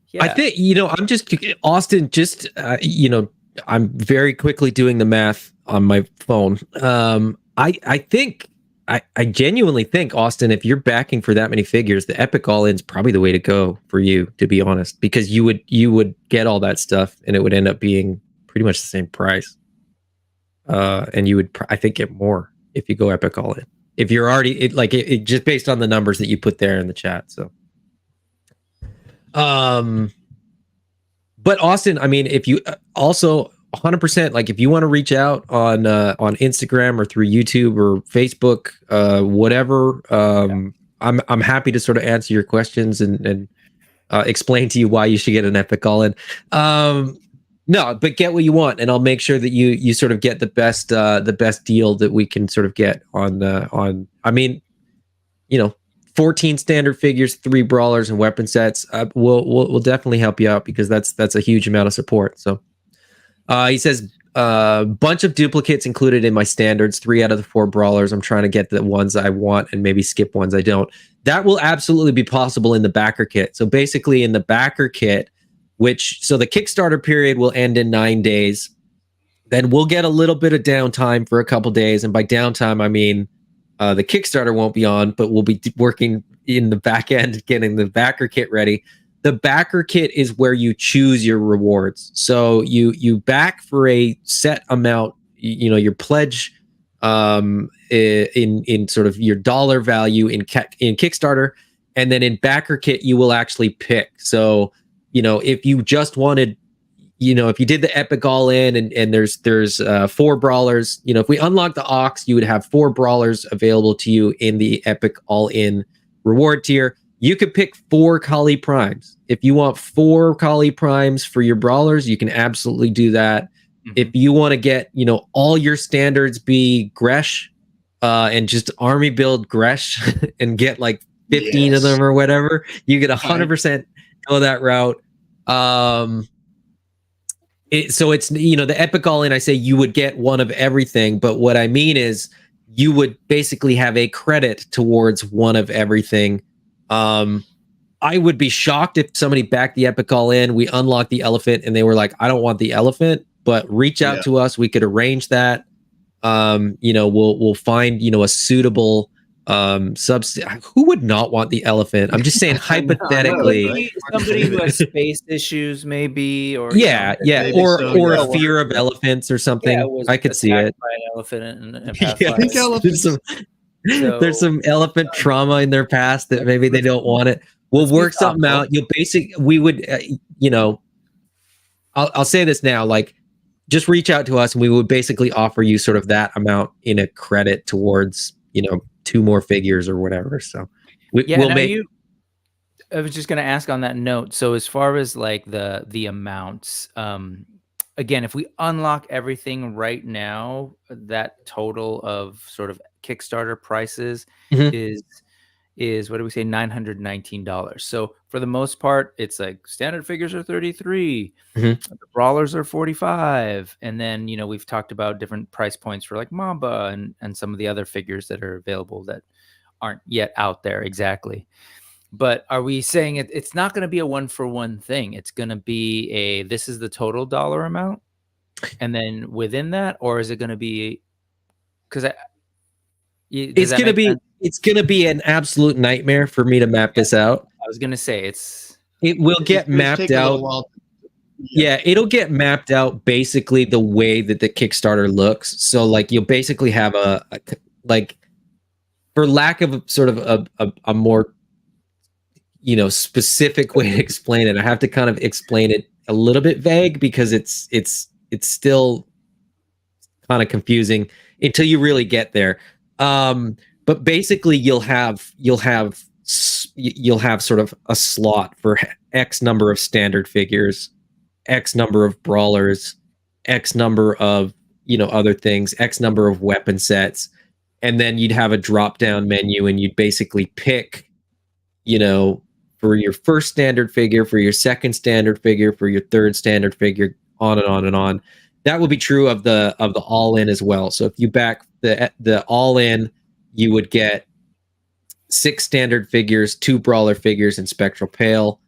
Yeah. I think, I'm just, Austin, just, I'm very quickly doing the math on my phone. I genuinely think, Austin, if you're backing for that many figures, the Epic All-In is probably the way to go for you, to be honest, because you would get all that stuff and it would end up being pretty much the same price. And you would, I think, get more if you go Epic All-In. if you're already it just based on the numbers that you put there in the chat. So but Austin, I mean, if you also 100%, like if you want to reach out on Instagram or through YouTube or Facebook, whatever, I'm happy to sort of answer your questions and explain to you why you should get an Epic All-In. No, but get what you want, and I'll make sure that you sort of get the best deal that we can sort of get on. I mean, 14 standard figures, 3 brawlers, and weapon sets. We'll definitely help you out because that's a huge amount of support. So he says bunch of duplicates included in my standards, 3 out of the 4 brawlers. I'm trying to get the ones I want and maybe skip ones I don't. That will absolutely be possible in the backer kit. So basically in the backer kit, so the Kickstarter period will end in 9 days. Then we'll get a little bit of downtime for a couple days. And by downtime, I mean, the Kickstarter won't be on, but we'll be working in the back end, getting the backer kit ready. The backer kit is where you choose your rewards. So you back for a set amount, your pledge in sort of your dollar value in Kickstarter, and then in backer kit you will actually pick. So if you just wanted, if you did the Epic All-In and there's 4 brawlers, if we unlock the Ox, you would have 4 brawlers available to you in the Epic All-In reward tier. You could pick 4 Kali Primes. If you want 4 Kali Primes for your brawlers, you can absolutely do that. If you want to get, all your standards be Gresh and just army build Gresh and get like 15 of them or whatever, you get 100% go that route. So it's, the Epic All-In, I say you would get one of everything, but what I mean is you would basically have a credit towards one of everything. I would be shocked if somebody backed the Epic All-In, we unlocked the elephant, and they were like, I don't want the elephant, but reach out to us. We could arrange that. We'll find, a suitable substitute. Who would not want the elephant? I'm just saying hypothetically. Somebody who has space issues, maybe, or or a fear of elephants or something. Yeah, I could see it. By an elephant and I think elephants. There's some elephant trauma in their past that maybe they don't want it. We'll work something out. We would, I'll say this now, like, just reach out to us and we would basically offer you sort of that amount in a credit towards, 2 more figures or whatever. So we'll make. I was just going to ask on that note. So as far as like the amounts, again, if we unlock everything right now, that total of sort of Kickstarter prices is what do we say, $919. So for the most part, it's like standard figures are 33, the brawlers are 45, and then we've talked about different price points for like MAMBA and some of the other figures that are available that aren't yet out there exactly. But are we saying it's not going to be a 1-for-1 thing? It's going to be this is the total dollar amount, and then within that, or is it going to be it's going to be an absolute nightmare for me to map this out. I was going to say it will get mapped out. Yeah, it'll get mapped out basically the way that the Kickstarter looks. So like you'll basically have a for lack of sort of a more specific way to explain it, I have to kind of explain it a little bit vague because it's still kind of confusing until you really get there. But basically you'll have sort of a slot for X number of standard figures, X number of brawlers, X number of, other things, X number of weapon sets. And then you'd have a drop down menu and you'd basically pick, for your first standard figure, for your second standard figure, for your third standard figure, on and on and on. That will be true of the all-in as well. So if you back the all-in, you would get 6 standard figures, 2 brawler figures, and Spectral Pale.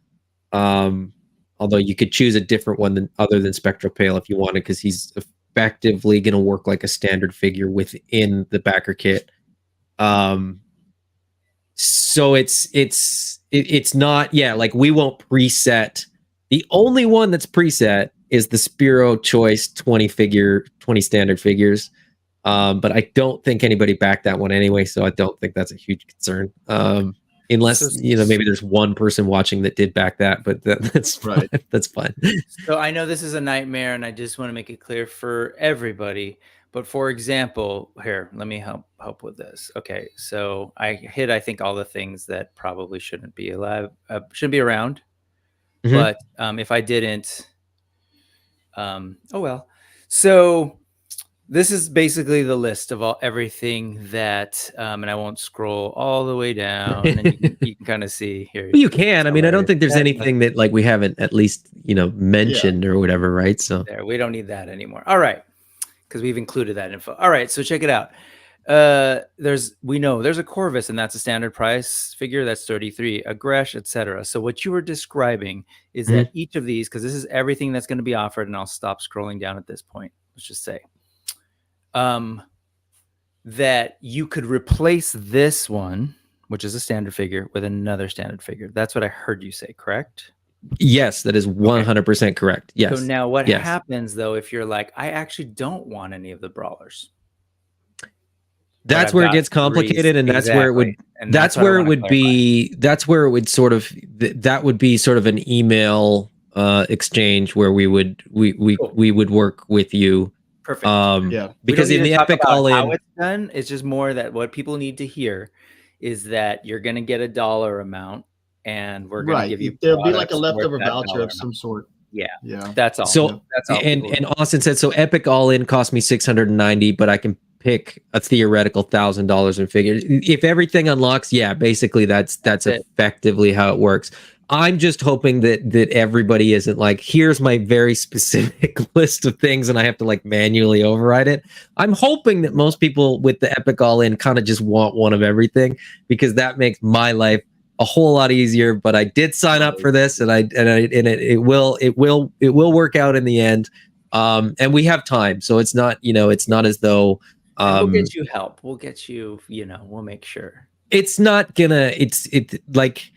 Although you could choose a different one other than Spectral Pale if you wanted, because he's effectively going to work like a standard figure within the backer kit. So it's not, like we won't preset. The only one that's preset is the Spiro Choice 20 standard figures. But I don't think anybody backed that one anyway, so I don't think that's a huge concern. Unless maybe there's one person watching that did back that, but that's right. fine. That's fine. So I know this is a nightmare, and I just want to make it clear for everybody. But for example, here, let me help with this. Okay, so I think all the things that probably shouldn't be allowed, shouldn't be around. Mm-hmm. But if I didn't, oh well. So this is basically the list of everything that, and I won't scroll all the way down, and you can kind of see here. Well, you can. I mean, I don't think there's anything that like we haven't at least mentioned or whatever, right? So there, we don't need that anymore. All right, because we've included that info. All right, so check it out. We know there's a Corvus, and that's a standard price figure. That's 33, a Gresh, etc. So what you were describing is that each of these, because this is everything that's going to be offered, and I'll stop scrolling down at this point. Let's just say. That you could replace this one, which is a standard figure, with another standard figure. That's what I heard you say, correct? Yes, that is 100% correct. Yes. So now what happens, though, if you're like, I actually don't want any of the brawlers? That's where it gets complicated, and that's where it would. That's where it would be. That's where it would sort of. That would be sort of an email exchange where we would work with you. Perfect. Because in the Epic All-In, how it's done, it's just more that what people need to hear is that you're going to get a dollar amount, and we're going to give you. There'll be like a leftover voucher of some sort. Yeah, yeah. That's all. So that's all. And Austin said, so Epic All-In cost me $690, but I can pick a theoretical $1,000 in figures. If everything unlocks, basically that's effectively how it works. I'm just hoping that everybody isn't like, here's my very specific list of things and I have to like manually override it. I'm hoping that most people with the Epic All-In kind of just want one of everything, because that makes my life a whole lot easier. But I did sign up for this, and it will work out in the end. And we have time, so it's not as though we'll get you help. We'll get you, we'll make sure. It's not gonna. It's like.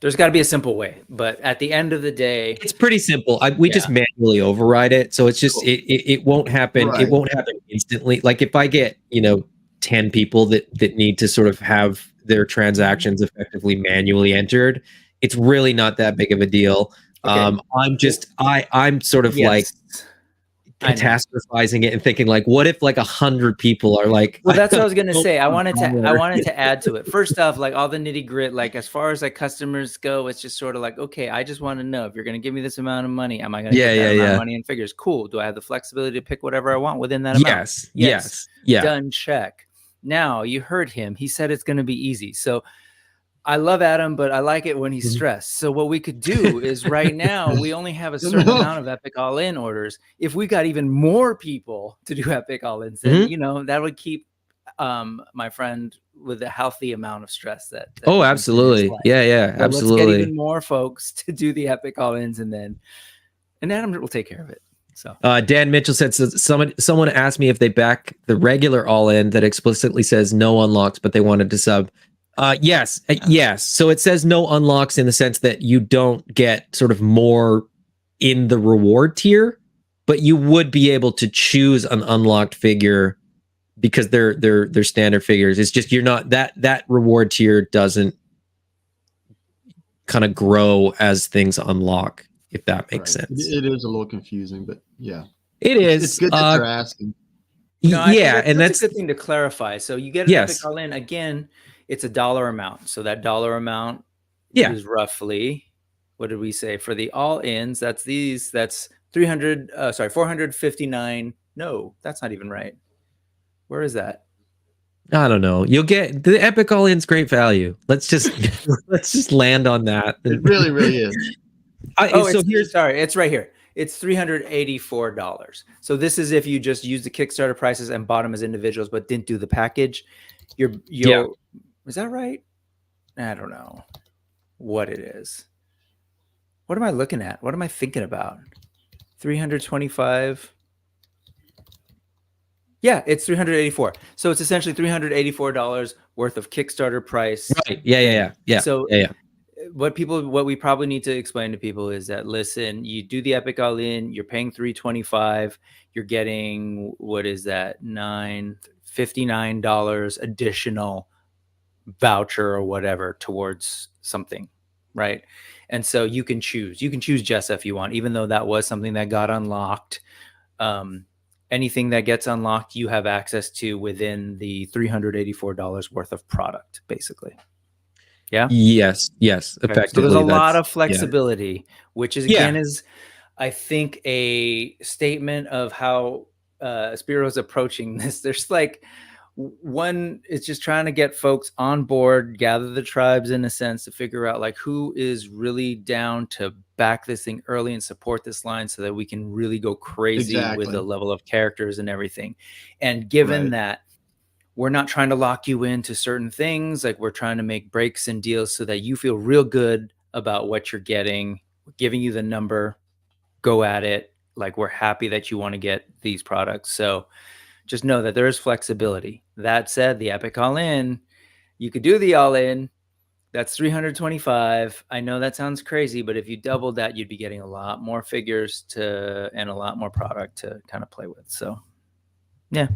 There's got to be a simple way, but at the end of the day, it's pretty simple. We just manually override it, so it's just cool. It won't happen. Right. It won't happen instantly. Like if I get 10 people that need to sort of have their transactions effectively manually entered, it's really not that big of a deal. Okay. I'm sort of like catastrophizing it and thinking like, what if like 100 people are like, well, that's what I was gonna say. I wanted to add to it. First off, like all the nitty grit, like as far as like customers go, it's just sort of like, okay, I just want to know if you're gonna give me this amount of money, am I gonna get that amount of money in figures? Cool. Do I have the flexibility to pick whatever I want within that amount? Yes. Done. Check. Now you heard him. He said it's gonna be easy. So I love Adam, but I like it when he's stressed. So what we could do is right now, we only have a certain amount of Epic All-In orders. If we got even more people to do Epic All-Ins, then, that would keep my friend with a healthy amount of stress. That absolutely. Yeah, so absolutely. Let's get even more folks to do the Epic All-Ins, and Adam will take care of it. So Dan Mitchell said, so someone asked me if they back the regular All-In that explicitly says no unlocks, but they wanted to sub. Yes. So it says no unlocks in the sense that you don't get sort of more in the reward tier, but you would be able to choose an unlocked figure because they're standard figures. It's just you're not that reward tier doesn't kind of grow as things unlock, if that makes sense. It is a little confusing, but yeah, it is. It's good that they're asking. And that's a good thing to clarify. So you get an Epic All-In again. It's a dollar amount. So that dollar amount is roughly, what did we say for the all-ins? That's 459. No, that's not even right. Where is that? I don't know. You'll get the Epic All-In's great value. Let's just land on that. It really, really is. It's right here. It's $384. So this is if you just use the Kickstarter prices and bought them as individuals, but didn't do the package. Is that right? I don't know what it is. What am I looking at? What am I thinking about? 325. Yeah, it's 384. So it's essentially $384 worth of Kickstarter price. Right. Yeah. So what we probably need to explain to people is that, listen, you do the Epic All In, you're paying $325, you're getting, what is that, $59 additional voucher or whatever towards something, right? And so you can choose Jessa if you want, even though that was something that got unlocked. Anything that gets unlocked, you have access to within the $384 worth of product, basically. Yeah. Yes. Effectively, okay. So there's a lot of flexibility, which is again is, I think, a statement of how Spiro's approaching this. There's like, one is just trying to get folks on board, gather the tribes in a sense, to figure out like who is really down to back this thing early and support this line so that we can really go crazy with the level of characters and everything. And given that we're not trying to lock you into certain things, like we're trying to make breaks and deals so that you feel real good about what you're getting. We're giving you the number, go at it. Like, we're happy that you want to get these products. So just know that there is flexibility. That said, the Epic All In, you could do the All In. That's $325. I know that sounds crazy, but if you doubled that, you'd be getting a lot more figures and a lot more product to kind of play with. So, yeah.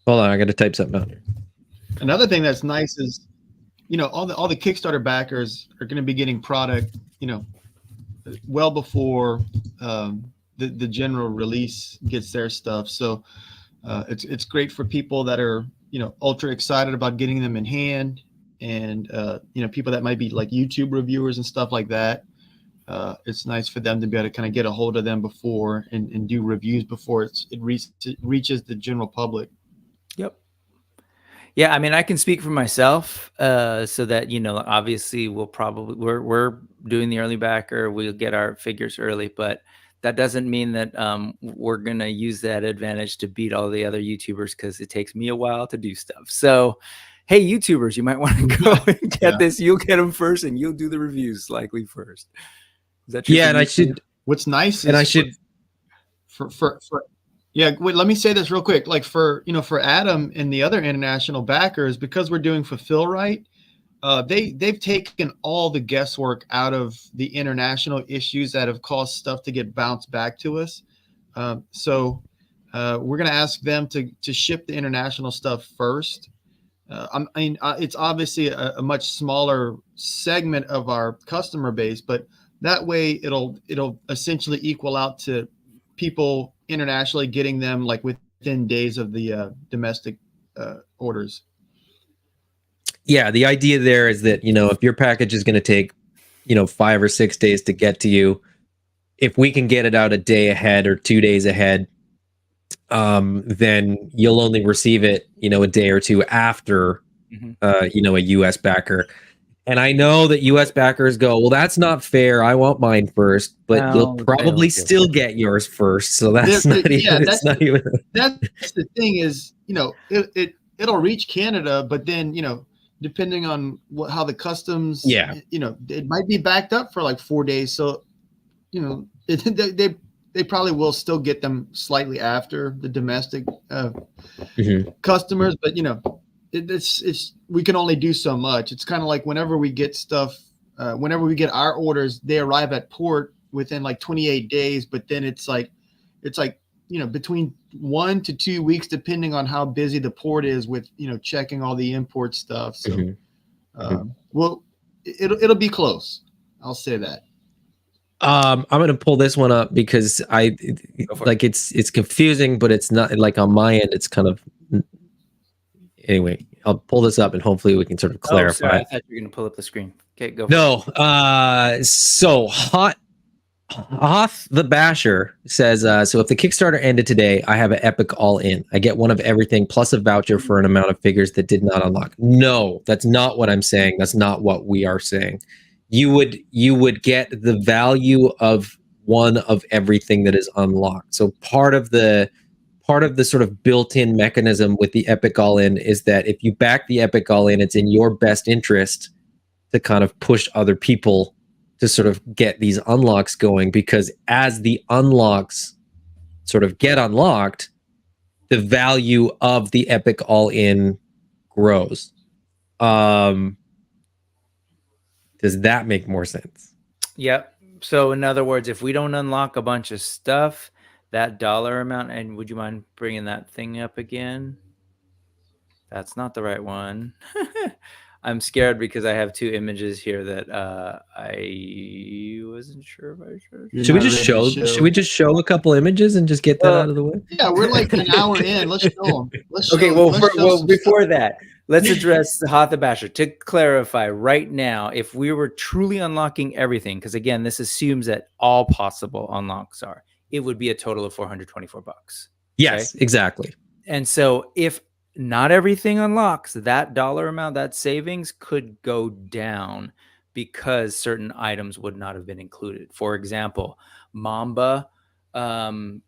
Hold on, I got to type something out here. Another thing that's nice is, all the Kickstarter backers are going to be getting product, well before the general release gets their stuff. So it's great for people that are ultra excited about getting them in hand, and people that might be like YouTube reviewers and stuff like that. It's nice for them to be able to kind of get a hold of them before and do reviews before it reaches the general public. Yep. Yeah, I mean, I can speak for myself, so that obviously we're doing the early backer. We'll get our figures early, but that doesn't mean that we're gonna use that advantage to beat all the other YouTubers, because it takes me a while to do stuff. So, hey, YouTubers, you might want to go and get this. You'll get them first, and you'll do the reviews likely first. Is that true? Yeah, and I should. What's nice, and I should. Yeah, wait, let me say this real quick. Like for Adam and the other international backers, because we're doing Fulfill Right, they've taken all the guesswork out of the international issues that have caused stuff to get bounced back to us. So we're going to ask them to ship the international stuff first. It's obviously a much smaller segment of our customer base, but that way it'll essentially equal out to people internationally getting them like within days of the domestic orders. Yeah, the idea there is that if your package is going to take 5 or 6 days to get to you, if we can get it out a day ahead or 2 days ahead, then you'll only receive it a day or two after a US backer. And I know that US backers go, well, that's not fair, I want mine first, but you'll probably still get yours first. So that's not even. That's the thing is, it'll reach Canada, but then depending on how the customs, it might be backed up for like 4 days. So they probably will still get them slightly after the domestic customers, but it's we can only do so much. It's kind of like whenever we get stuff, whenever we get our orders, they arrive at port within like 28 days, but then it's like between 1 to 2 weeks, depending on how busy the port is with checking all the import stuff. So well, it'll be close, I'll say that. I'm gonna pull this one up because it's confusing, but it's not like on my end. It's kind of anyway. I'll pull this up and hopefully we can sort of clarify. Oh, sorry, I thought you were gonna pull up the screen. Okay, go. No. So Hoth the Basher says, so if the Kickstarter ended today, I have an Epic All In. I get one of everything plus a voucher for an amount of figures that did not unlock. No, that's not what I'm saying. That's not what we are saying. You would get the value of one of everything that is unlocked. So part of the sort of built-in mechanism with the Epic All In is that if you back the Epic All In, it's in your best interest to kind of push other people to sort of get these unlocks going, because as the unlocks sort of get unlocked, the value of the Epic All In grows. Does that make more sense? Yep. So in other words, if we don't unlock a bunch of stuff, that dollar amount, and would you mind bringing that thing up again? That's not the right one. I'm scared because I have 2 images here that I wasn't sure if I should. Should we just show? Should we just show a couple images and just get that out of the way? Yeah, we're like an hour in. Let's show them. Okay, well, before that, let's address the Hatha Basher. To clarify, right now, if we were truly unlocking everything, because again, this assumes that all possible unlocks are, it would be a total of $424. Yes, okay? Exactly. And so if not everything unlocks, that dollar amount, that savings could go down because certain items would not have been included. For example, MAMBA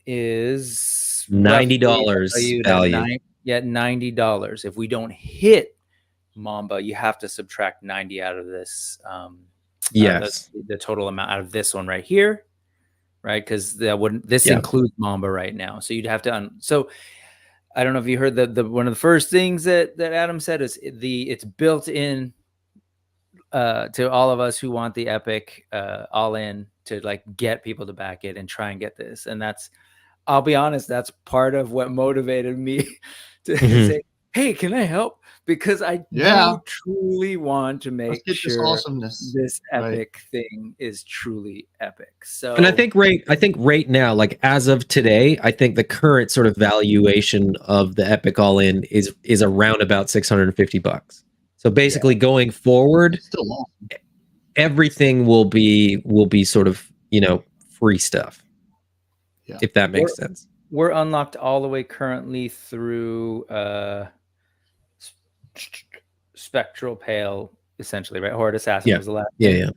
is $90 value. $90. If we don't hit MAMBA, you have to subtract 90 out of this. Yes, the total amount out of this one right here, right? Because that wouldn't. This includes MAMBA right now, so you'd have to. So I don't know if you heard the one of the first things that Adam said is it's built in to all of us who want the Epic all in to like get people to back it and try and get this. And that's, I'll be honest, that's part of what motivated me to say, hey, can I help? Because I do truly want to make sure this Epic thing is truly epic. So, and I think right now, like as of today, I think the current sort of valuation of the Epic all in is around about $650. So basically, going forward, everything will be sort of, you know, free stuff. Yeah. If that makes sense. We're unlocked all the way currently through Spectral Pale, essentially, right? Horde Assassin was the last. Yeah.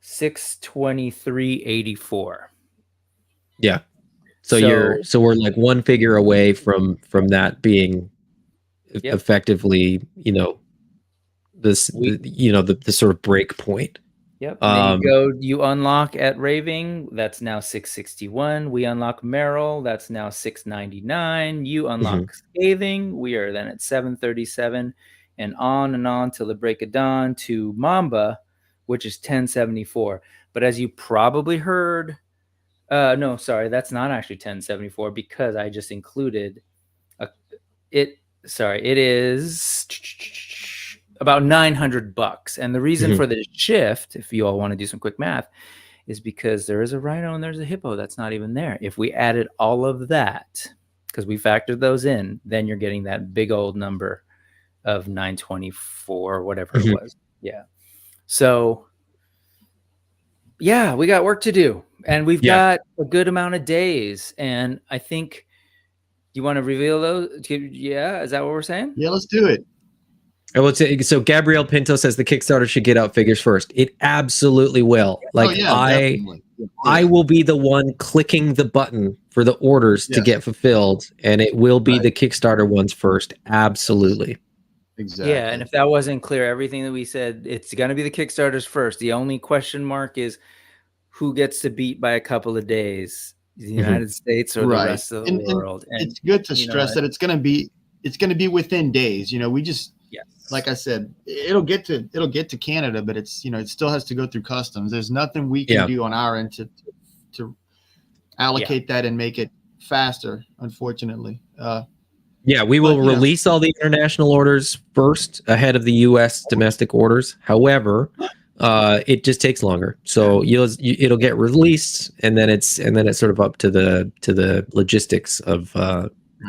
623.84. Yeah. So we're like one figure away from that being effectively, you know, the sort of break point. Yep. And then you unlock at Raving, that's now 661. We unlock Meryl, that's now 699. You unlock Scathing, we are then at 737, and on till the break of dawn to Mamba, which is 1074. But as you probably heard, no, sorry, that's not actually 1074 because I just included it is about $900. And the reason for the shift, if you all want to do some quick math, is because there is a rhino and there's a hippo that's not even there. If we added all of that, because we factored those in, then you're getting that big old number of 924, whatever it was. Yeah. So yeah, we got work to do, and we've got a good amount of days. And I think, you want to reveal those? Yeah. Is that what we're saying? Yeah, let's do it. I would say, so Gabrielle Pinto says the Kickstarter should get out figures first. It absolutely will. Like I will be the one clicking the button for the orders to get fulfilled, and it will be the Kickstarter ones first. Absolutely. Exactly. Yeah, and if that wasn't clear, everything that we said, it's going to be the Kickstarters first. The only question mark is who gets to beat by a couple of days, the United States or the rest of the world. And it's good to stress that it's going to be within days. You know, we just like I said, it'll get to Canada, but it's, you know, it still has to go through customs. There's nothing we can do on our end to allocate that and make it faster, unfortunately. We will release all the international orders first ahead of the U.S. domestic orders. However, it just takes longer. So it'll get released, and then it's sort of up to the logistics of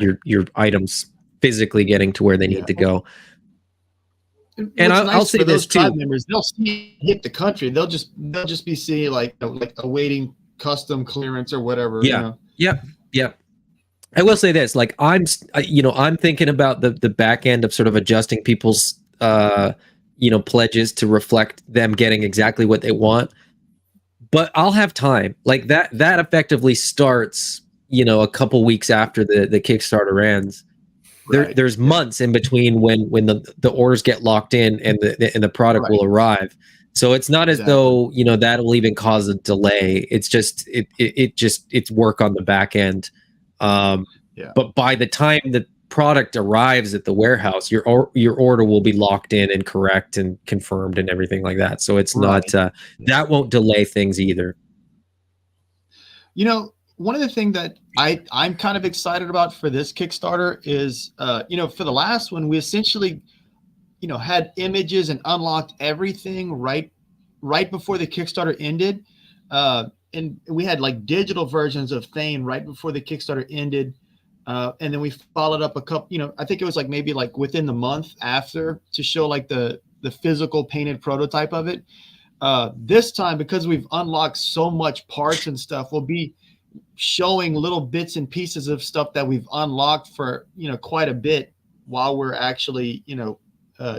your items physically getting to where they need to go. And I'll say this too: members, they'll see it hit the country. They'll just be seeing like awaiting custom clearance or whatever. Yep. I will say this: like I'm thinking about the back end of sort of adjusting people's pledges to reflect them getting exactly what they want. But I'll have time. Like that effectively starts, a couple weeks after the Kickstarter ends. There's months in between when the orders get locked in and the product will arrive. So it's not as though that'll even cause a delay. It's just it's work on the back end. But by the time that product arrives at the warehouse, your order will be locked in and correct and confirmed and everything like that. So it's not that won't delay things either. You know, one of the things that I'm kind of excited about for this Kickstarter is, you know, for the last one, we essentially, you know, had images and unlocked everything right before the Kickstarter ended. And we had like digital versions of Thane right before the Kickstarter ended. And then we followed up a couple, you know, I think it was like maybe like within the month after to show like the physical painted prototype of it. This time, because we've unlocked so much parts and stuff, we'll be showing little bits and pieces of stuff that we've unlocked for, you know, quite a bit while we're actually, you know,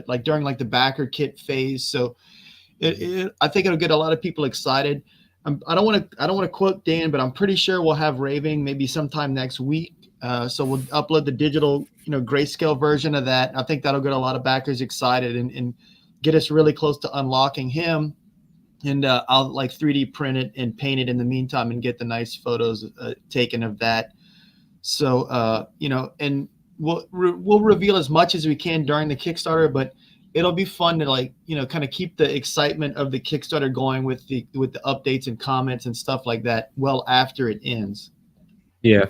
like during like the backer kit phase. So I think it'll get a lot of people excited. I don't want to quote Dan, but I'm pretty sure we'll have Raving maybe sometime next week. So we'll upload the digital, you know, grayscale version of that. I think that'll get a lot of backers excited and get us really close to unlocking him. And I'll like 3D print it and paint it in the meantime and get the nice photos taken of that. So, you know, and we'll reveal as much as we can during the Kickstarter, but it'll be fun to like, you know, kind of keep the excitement of the Kickstarter going with the updates and comments and stuff like that well after it ends. Yeah.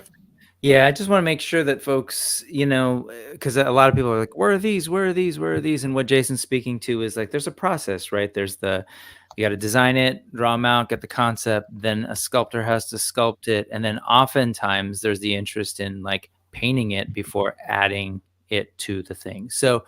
Yeah, I just want to make sure that folks, you know, because a lot of people are like, where are these? Where are these? Where are these? And what Jason's speaking to is like, there's a process, right? There's you got to design it, draw them out, get the concept, then a sculptor has to sculpt it. And then oftentimes there's the interest in like painting it before adding it to the thing. So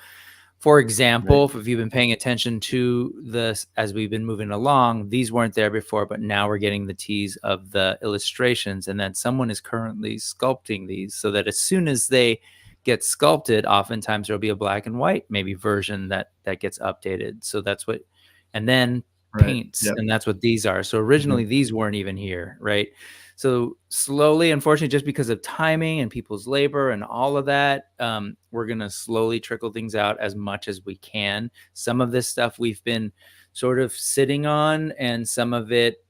for example, if you've been paying attention to this as we've been moving along, these weren't there before, but now we're getting the tease of the illustrations, and then someone is currently sculpting these so that as soon as they get sculpted, oftentimes there'll be a black and white maybe version that gets updated. So that's what, and then paints, and that's what these are. So originally these weren't even here, right? So slowly, unfortunately, just because of timing and people's labor and all of that, we're going to slowly trickle things out as much as we can. Some of this stuff we've been sort of sitting on, and some of it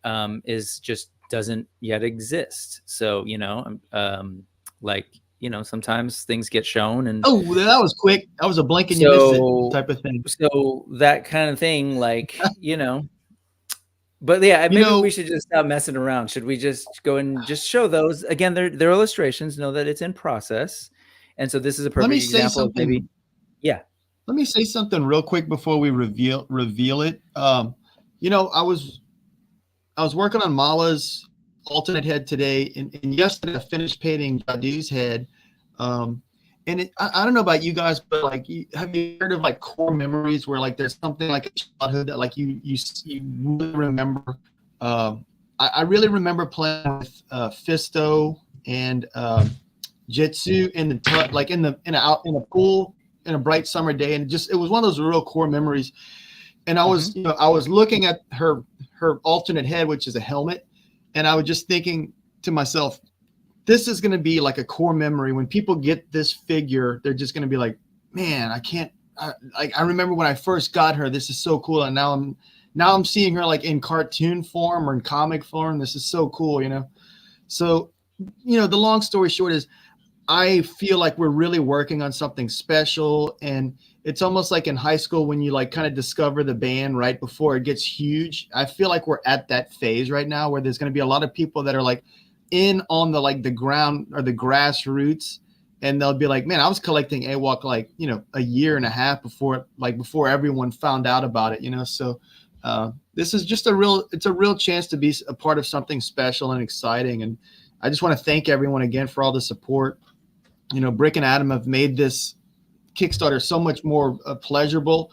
is just doesn't yet exist. So, you know, like, you know, sometimes things get shown and oh, that was quick. That was a blink and you miss it type of thing. So that kind of thing, like, you know. But yeah, maybe we should just stop messing around. Should we just go and just show those again? They're illustrations. Know that it's in process, and so this is a perfect example of maybe. Yeah. Let me say something real quick before we reveal it. You know, I was working on Mala's alternate head today, and yesterday I finished painting Jadu's head. And I don't know about you guys, but like, have you heard of like core memories where like there's something like a childhood that like you really remember? I really remember playing with Fisto and Jitsu in the like in a pool in a bright summer day, and it was one of those real core memories. And I was you know, I was looking at her alternate head, which is a helmet, and I was just thinking to myself, this is going to be like a core memory. When people get this figure, they're just going to be like, man, I remember when I first got her, this is so cool. And now I'm seeing her like in cartoon form or in comic form. This is so cool, you know? So, you know, the long story short is I feel like we're really working on something special. And it's almost like in high school when you like kind of discover the band right before it gets huge. I feel like we're at that phase right now where there's going to be a lot of people that are like, in on the like the ground or the grassroots, and they'll be like, man, I was collecting AWOK like, you know, a year and a half before everyone found out about it, you know. So this is just it's a real chance to be a part of something special and exciting. And I just want to thank everyone again for all the support. You know, Brick and Adam have made this Kickstarter so much more pleasurable.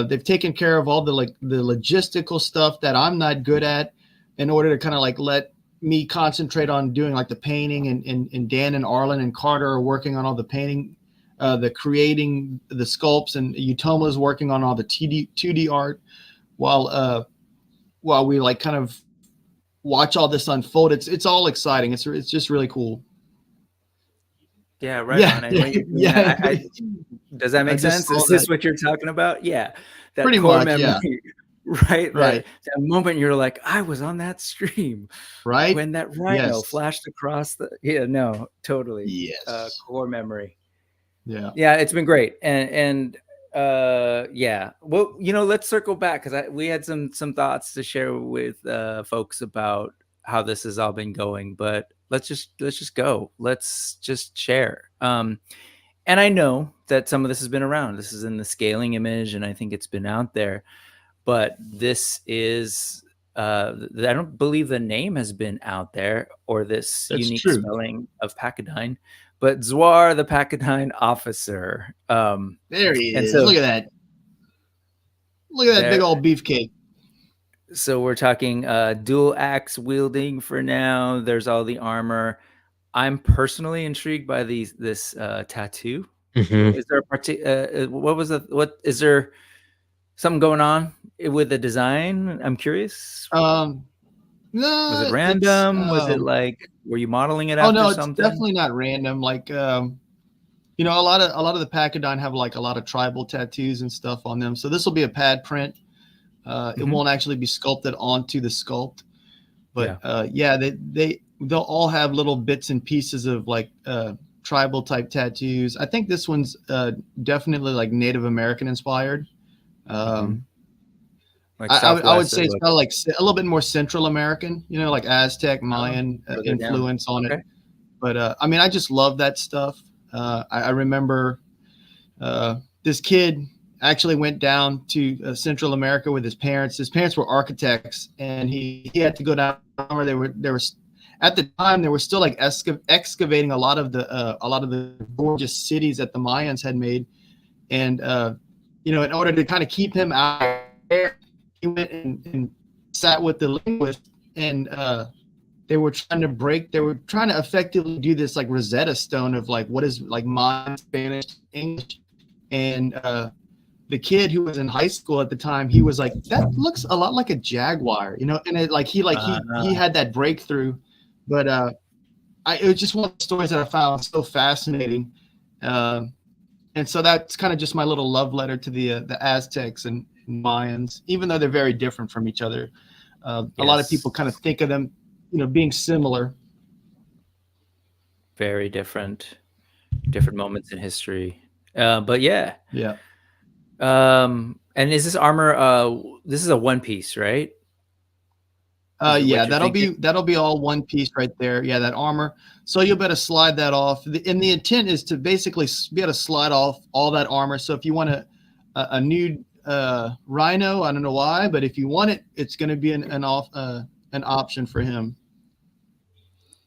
They've taken care of all the logistical stuff that I'm not good at in order to kind of like let me concentrate on doing like the painting, and Dan and Arlen and Carter are working on all the painting, the creating the sculpts, and Utoma is working on all the 2D art while we like kind of watch all this unfold. It's all exciting. It's just really cool. Yeah, right on. Does that make sense? Is this what you're talking about? Yeah. That pretty core much, memory. yeah. Right. That moment you're like, I was on that stream, right? When that rhino flashed across the. Yeah, no, totally. Yes. Core memory. Yeah, it's been great. And yeah, well, let's circle back, because we had some thoughts to share with folks about how this has all been going, but let's just go. Let's just share. And I know that some of this has been around. This is in the scaling image, and I think it's been out there. But this is, I don't believe the name has been out there, or this unique spelling of Pacadine, but Zwar the Pacadine officer. There he is. So, look at that. Look at that big old beefcake. So we're talking dual axe wielding for now. There's all the armor. I'm personally intrigued by this tattoo. Is there what is there something going on with the design? I'm curious. No, was it random? Was it like, were you modeling it after something? It's definitely not random. Like, a lot of the Pacadine have like a lot of tribal tattoos and stuff on them. So this will be a pad print. It won't actually be sculpted onto the sculpt, but they'll all have little bits and pieces of like tribal type tattoos. I think this one's definitely like Native American inspired. Like I would say it's probably like a little bit more Central American, like Aztec, Mayan influence on it. But I mean, I just love that stuff. I remember this kid actually went down to Central America with his parents. His parents were architects, and he had to go down where there were at the time there were still like excavating a lot of the gorgeous cities that the Mayans had made, and in order to kind of keep him out there, he went and sat with the linguist, and they were trying to effectively do this like Rosetta Stone of like what is like Mayan, Spanish, English, and the kid who was in high school at the time, he was like, that looks a lot like a jaguar, and it he had that breakthrough. But it was just one of the stories that I found so fascinating. And so that's kind of just my little love letter to the Aztecs and Mayans, even though they're very different from each other. A lot of people kind of think of them, being similar. Very different moments in history. But yeah. And is this armor? This is a one piece, right? That'll be all one piece right there. Yeah, that armor. So you'll be able to slide that off. And the intent is to basically be able to slide off all that armor. So if you want a nude rhino, I don't know why, but if you want it, it's going to be an option for him.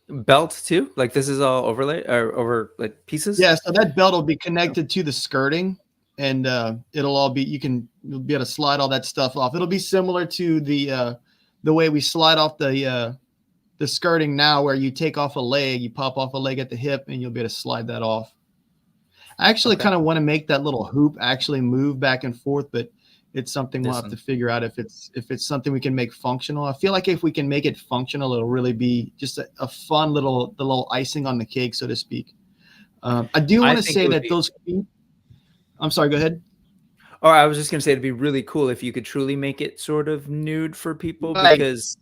Belt too? Like this is all overlay or over like pieces? Yeah, so that belt will be connected to the skirting, and it'll all be you'll be able to slide all that stuff off. It'll be similar to the way we slide off the skirting now, where you take off a leg, you pop off a leg at the hip, and you'll be able to slide that off. I actually kind of want to make that little hoop actually move back and forth, but it's something we'll have to figure out if it's something we can make functional. I feel like if we can make it functional, it'll really be just a fun little icing on the cake, so to speak. I do want to say that those feet. I'm sorry, go ahead. Oh, I was just going to say it'd be really cool if you could truly make it sort of nude for people, because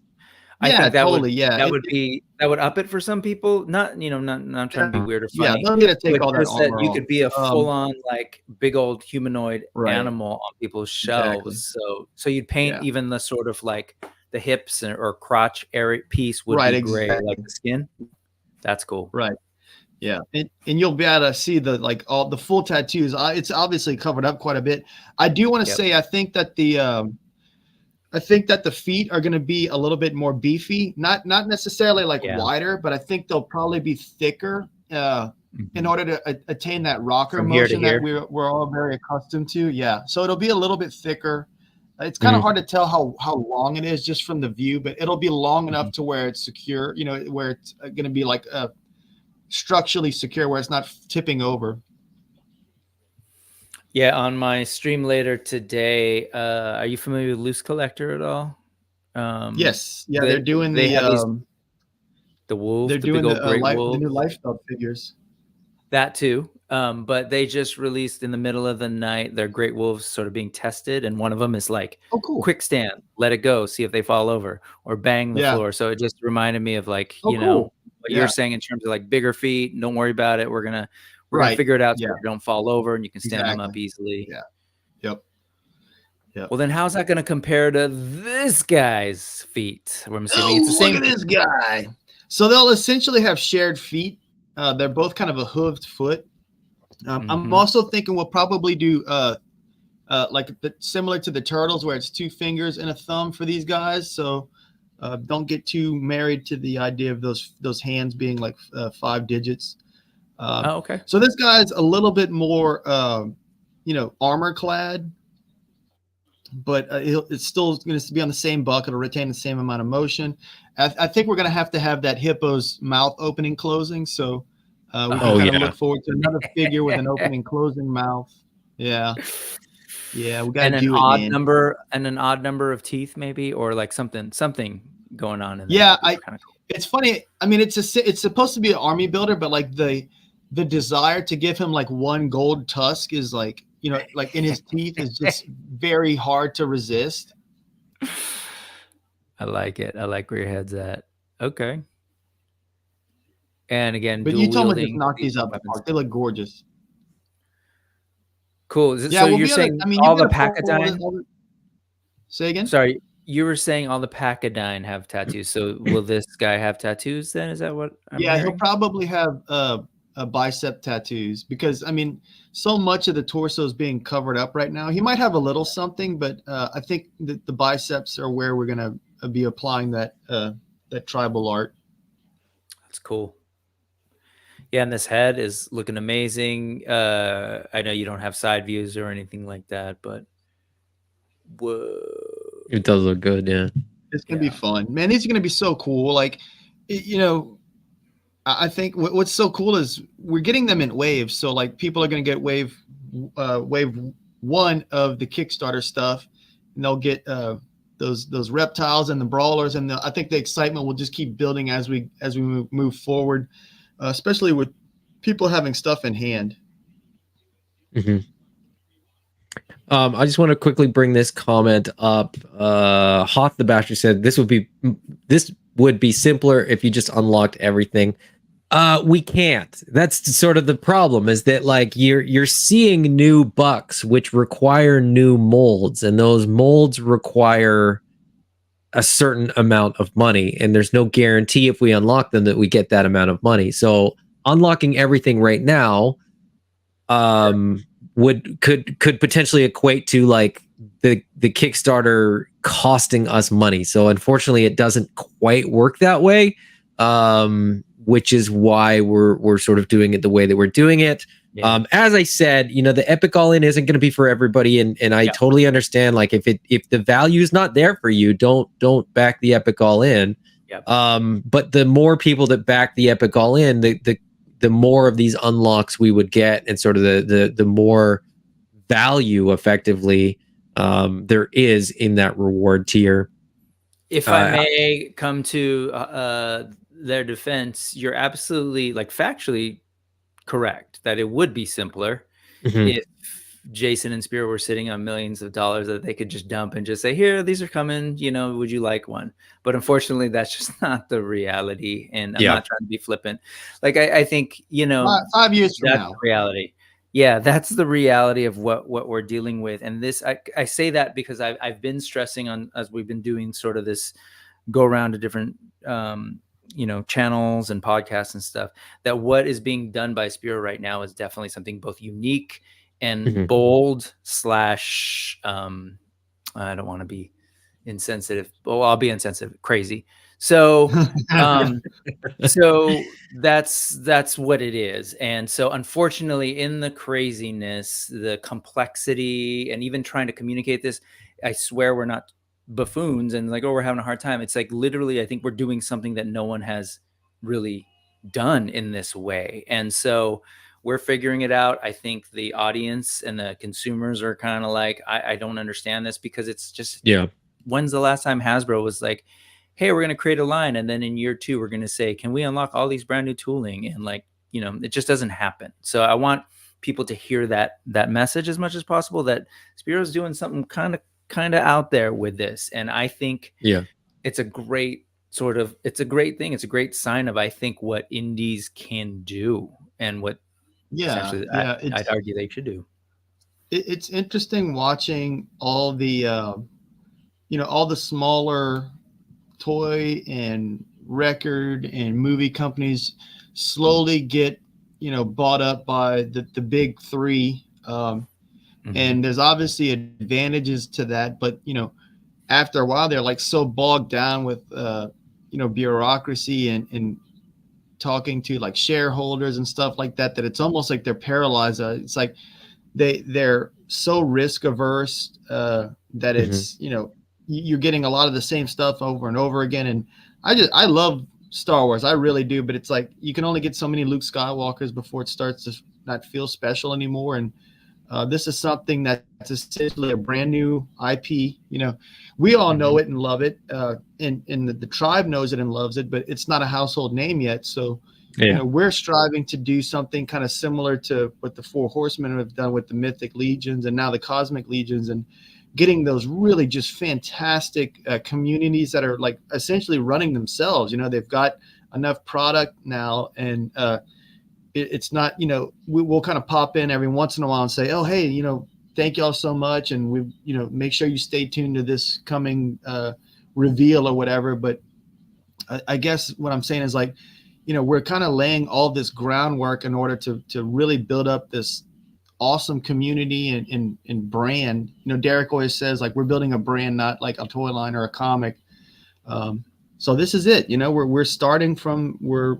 I think that would up it for some people. Not trying to be weird or funny. Yeah, don't get to take all that armor you could be a full-on like big old humanoid animal on people's shelves. Exactly. So you'd paint even the sort of like the hips or crotch area piece would be gray, like the skin. That's cool. Right. Yeah, and you'll be able to see all the full tattoos. It's obviously covered up quite a bit. I do want to say I think that the feet are going to be a little bit more beefy, not necessarily like wider, but I think they'll probably be thicker in order to attain that rocker motion that we're all very accustomed to. Yeah, so it'll be a little bit thicker. It's kind of hard to tell how long it is just from the view, but it'll be long enough to where it's secure. Where it's going to be like structurally secure, where it's not tipping over. Yeah, on my stream later today, are you familiar with Loose Collector at all? Yes. Yeah, they're doing the wolves. They're doing the new lifestyle figures. That too. But they just released in the middle of the night their Great Wolves sort of being tested, and one of them is like, quick stand, let it go, see if they fall over, or bang the floor. So it just reminded me of like, what you're saying in terms of like bigger feet. Don't worry about it. We're We're gonna Right. figure it out so Yeah. they don't fall over and you can stand them up Exactly. easily. Yeah. Yep. Yep. Well, then how's that gonna compare to this guy's feet? I'm assuming it's the Oh, same. look at this guy. So they'll essentially have shared feet. They're both kind of a hooved foot. I'm also thinking we'll probably do like similar to the turtles, where it's 2 fingers and a thumb for these guys. So don't get too married to the idea of those hands being like 5 digits. Oh, okay. So this guy's a little bit more, armor clad, but it's still going to be on the same buck. It'll retain the same amount of motion. I think we're going to have that hippo's mouth opening, closing. So we can kind of look forward to another figure with an opening, closing mouth. Yeah. Yeah. We got to do it, man. An odd number of teeth, maybe, or like something going on in there. Yeah. It's funny. I mean, it's supposed to be an army builder, but like the desire to give him like 1 gold tusk is like, like in his teeth is just very hard to resist. I like it. I like where your head's at. Okay. And again, but you told me to knock these out the park. They look gorgeous. Cool. So you're saying all the Pachydyne? Say again? Sorry, you were saying all the Pachydyne have tattoos. So will this guy have tattoos then? Is that what I'm hearing? He'll probably have bicep tattoos, because I mean, so much of the torso is being covered up right now. He might have a little something, but I think that the biceps are where we're going to be applying that tribal art. That's cool. Yeah, and this head is looking amazing. I know you don't have side views or anything like that, but whoa. It does look good, yeah. It's going to be fun. Man, these are going to be so cool. Like, I think what's so cool is we're getting them in waves. So like people are going to get wave 1 of the Kickstarter stuff, and they'll get those reptiles and the brawlers, and I think the excitement will just keep building as we move forward, especially with people having stuff in hand. I just want to quickly bring this comment up. Hoth the Bastard said this would be simpler if you just unlocked everything. We can't. That's sort of the problem, is that like you're seeing new bucks which require new molds, and those molds require a certain amount of money, and there's no guarantee if we unlock them that we get that amount of money. So unlocking everything right now could potentially equate to like the Kickstarter costing us money. So unfortunately it doesn't quite work that way, which is why we're sort of doing it the way that we're doing it. Yeah. As I said, the Epic All-In isn't going to be for everybody, and I totally understand. Like if the value is not there for you, don't back the Epic All-In. Yep. But the more people that back the Epic All-In, the more of these unlocks we would get, and sort of the more value effectively there is in that reward tier. If I may come to their defense, you're absolutely, like, factually correct that it would be simpler if Jason and Spear were sitting on millions of dollars that they could just dump and just say, here, these are coming, would you like one? But unfortunately, that's just not the reality. And I'm not trying to be flippant. Like, I think, 5 years from now, the reality. Yeah, that's the reality of what we're dealing with. And this, I say that because I've been stressing on, as we've been doing sort of this go around to different, channels and podcasts and stuff, that what is being done by Spear right now is definitely something both unique and bold / I don't want to be insensitive. Well, I'll be insensitive, crazy. So, so that's what it is. And so unfortunately, in the craziness, the complexity, and even trying to communicate this, I swear we're not buffoons and like, oh, we're having a hard time. It's like, literally, I think we're doing something that no one has really done in this way. And so we're figuring it out. I think the audience and the consumers are kind of like, I don't understand this, because it's just, when's the last time Hasbro was like, hey, we're going to create a line, and then in year 2, we're going to say, can we unlock all these brand new tooling? And like, it just doesn't happen. So I want people to hear that message as much as possible, that Spiro's doing something kind of out there with this. And I think it's a great thing. It's a great sign of, I think, what indies can do, and what Yeah, essentially, yeah. I'd argue they should do. It's interesting watching all the all the smaller toy and record and movie companies slowly get bought up by the big three. And there's obviously advantages to that, but after a while they're like so bogged down with bureaucracy and talking to like shareholders and stuff like that that it's almost like they're paralyzed. It's like they're so risk averse that it's you're getting a lot of the same stuff over and over again. And I love Star Wars, I really do, but it's like you can only get so many Luke Skywalkers before it starts to not feel special anymore. And this is something that's essentially a brand new IP. We all know it and love it, and the tribe knows it and loves it, but it's not a household name yet. So, we're striving to do something kind of similar to what the Four Horsemen have done with the Mythic Legions and now the Cosmic Legions, and getting those really just fantastic communities that are like essentially running themselves. They've got enough product now, and it's not, we'll kind of pop in every once in a while and say, oh, hey, thank y'all so much. And we, make sure you stay tuned to this coming reveal or whatever. But I guess what I'm saying is like, we're kind of laying all this groundwork in order to really build up this awesome community and brand. Derek always says like, we're building a brand, not like a toy line or a comic. So this is it. We're starting from, we're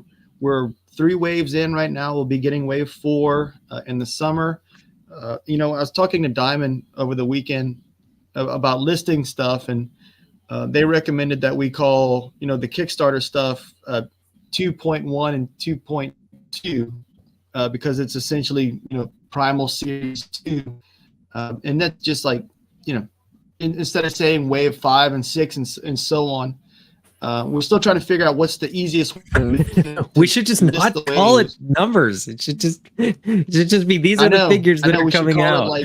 3 waves in right now. We'll be getting wave 4 in the summer. I was talking to Diamond over the weekend about listing stuff, and they recommended that we call, the Kickstarter stuff 2.1 and 2.2 because it's essentially, Primal Series 2. And that's just like, instead of saying wave 5 and 6 and so on, we're still trying to figure out what's the easiest way. We should just not call it numbers. It should just be these are the figures that are coming out.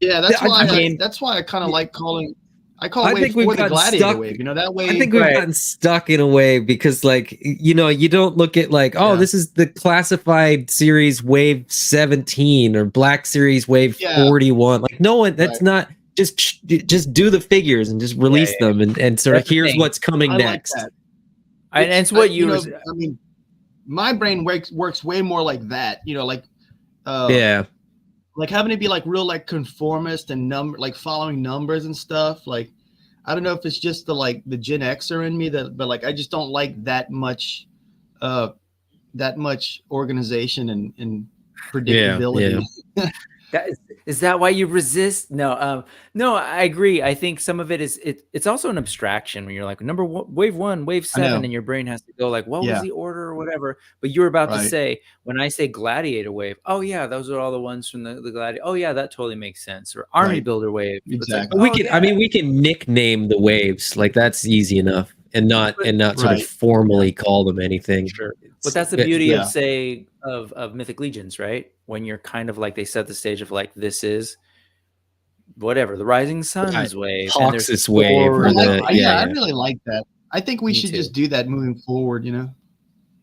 Yeah, that's why that's why I kind of like calling. I call wave 4 the Gladiator wave. That way. I think we've gotten stuck in a way because, like, you don't look at like, this is the classified series wave 17 or Black Series wave 41. Like, no one. That's not. Just do the figures and just release them and sort of here's what's coming next. Like and it's what I mean, my brain works way more like that. Like having to be like real like conformist and like following numbers and stuff. Like I don't know if it's just the Gen Xer in me but like I just don't like that much organization and predictability. Is that why you resist? No, I agree. I think some of it is it's also an abstraction when you're like wave 1, wave 7, and your brain has to go like, what was the order or whatever. But you were about to say, when I say Gladiator wave, oh yeah, those are all the ones from the Gladiator. Oh yeah, that totally makes sense. Or Army Builder wave. Exactly. Like, we can nickname the waves. Like that's easy enough, and not sort of formally call them anything. Sure. But that's the beauty of say of Mythic Legions, right? When you're kind of like they set the stage of like this is whatever the Rising Sun's wave, Hawks' wave. I really like that. I think we should just do that moving forward.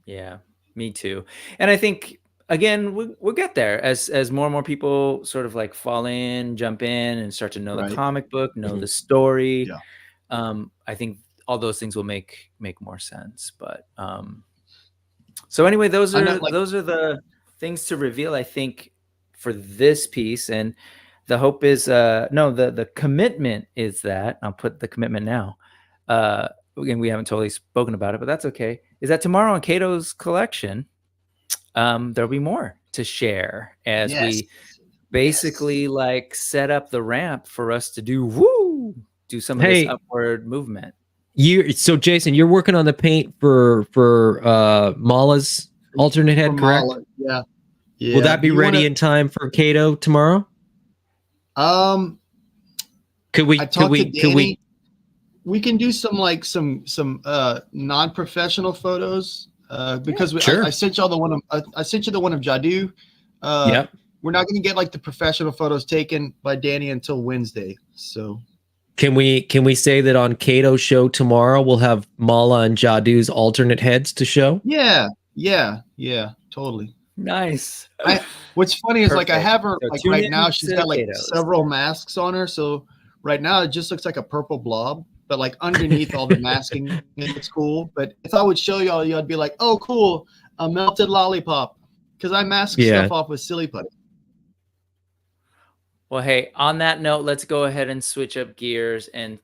Yeah, me too. And I think again we'll get there as more and more people sort of like fall in, jump in, and start to know the comic book, know the story. Yeah. I think all those things will make more sense. But so anyway, those are the things to reveal, I think, for this piece. And the hope is the commitment is that I'll put the commitment now. Again, we haven't totally spoken about it, but that's okay. Is that tomorrow on Cato's collection, there'll be more to share as we basically like set up the ramp for us to do some of this upward movement. So Jason, you're working on the paint for Mala's alternate head, correct? Mala, yeah. Will that be ready in time for Cato tomorrow? Could we we can do some non-professional photos because I sent y'all the one I sent you the one of Jadu. We're not going to get like the professional photos taken by Danny until Wednesday. So can we say that on Cato's show tomorrow we'll have Mala and Jadu's alternate heads to show? Yeah, totally. Nice. What's funny is like I Perfect. have her So like tune right in now. She's to got like Kato's. several masks on her. So right now it just looks like a purple blob. But like underneath all the masking, it's cool. But if I would show y'all, y'all would be like, "Oh, cool, a melted lollipop," because I mask stuff off with Silly Putty. Well, hey, on that note, let's go ahead and switch up gears and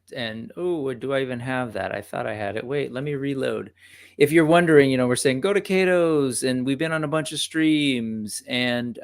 oh, do I even have that? I thought I had it. Wait, let me reload. If you're wondering, we're saying go to Kato's, and we've been on a bunch of streams, and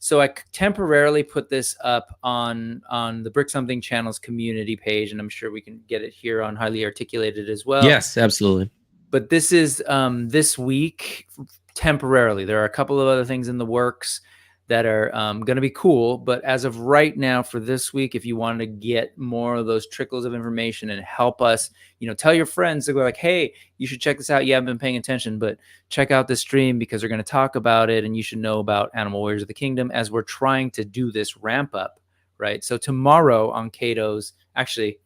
so I temporarily put this up on the Brick Something Channel's community page, and I'm sure we can get it here on Highly Articulated as well. Yes, absolutely. But this is this week temporarily. There are a couple of other things in the works that are going to be cool. But as of right now, for this week, if you want to get more of those trickles of information and help us, tell your friends to go like, hey, you should check this out. You haven't been paying attention, but check out this stream because they're going to talk about it. And you should know about Animal Warriors of the Kingdom as we're trying to do this ramp up, right? So tomorrow on Kato's, actually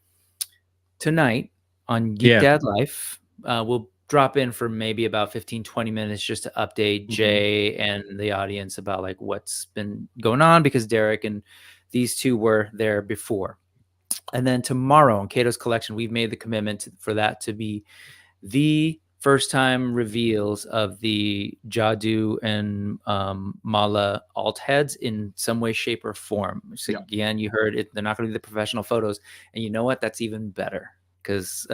tonight on Geek Dad Life, we'll drop in for maybe about 15-20 minutes just to update Jay and the audience about like what's been going on, because Derek and these two were there before. And then tomorrow on Kato's Collection, we've made the commitment for that to be the first time reveals of the Jadu and Mala alt heads in some way, shape, or form. So again, you heard it, they're not going to be the professional photos, and you know what, that's even better because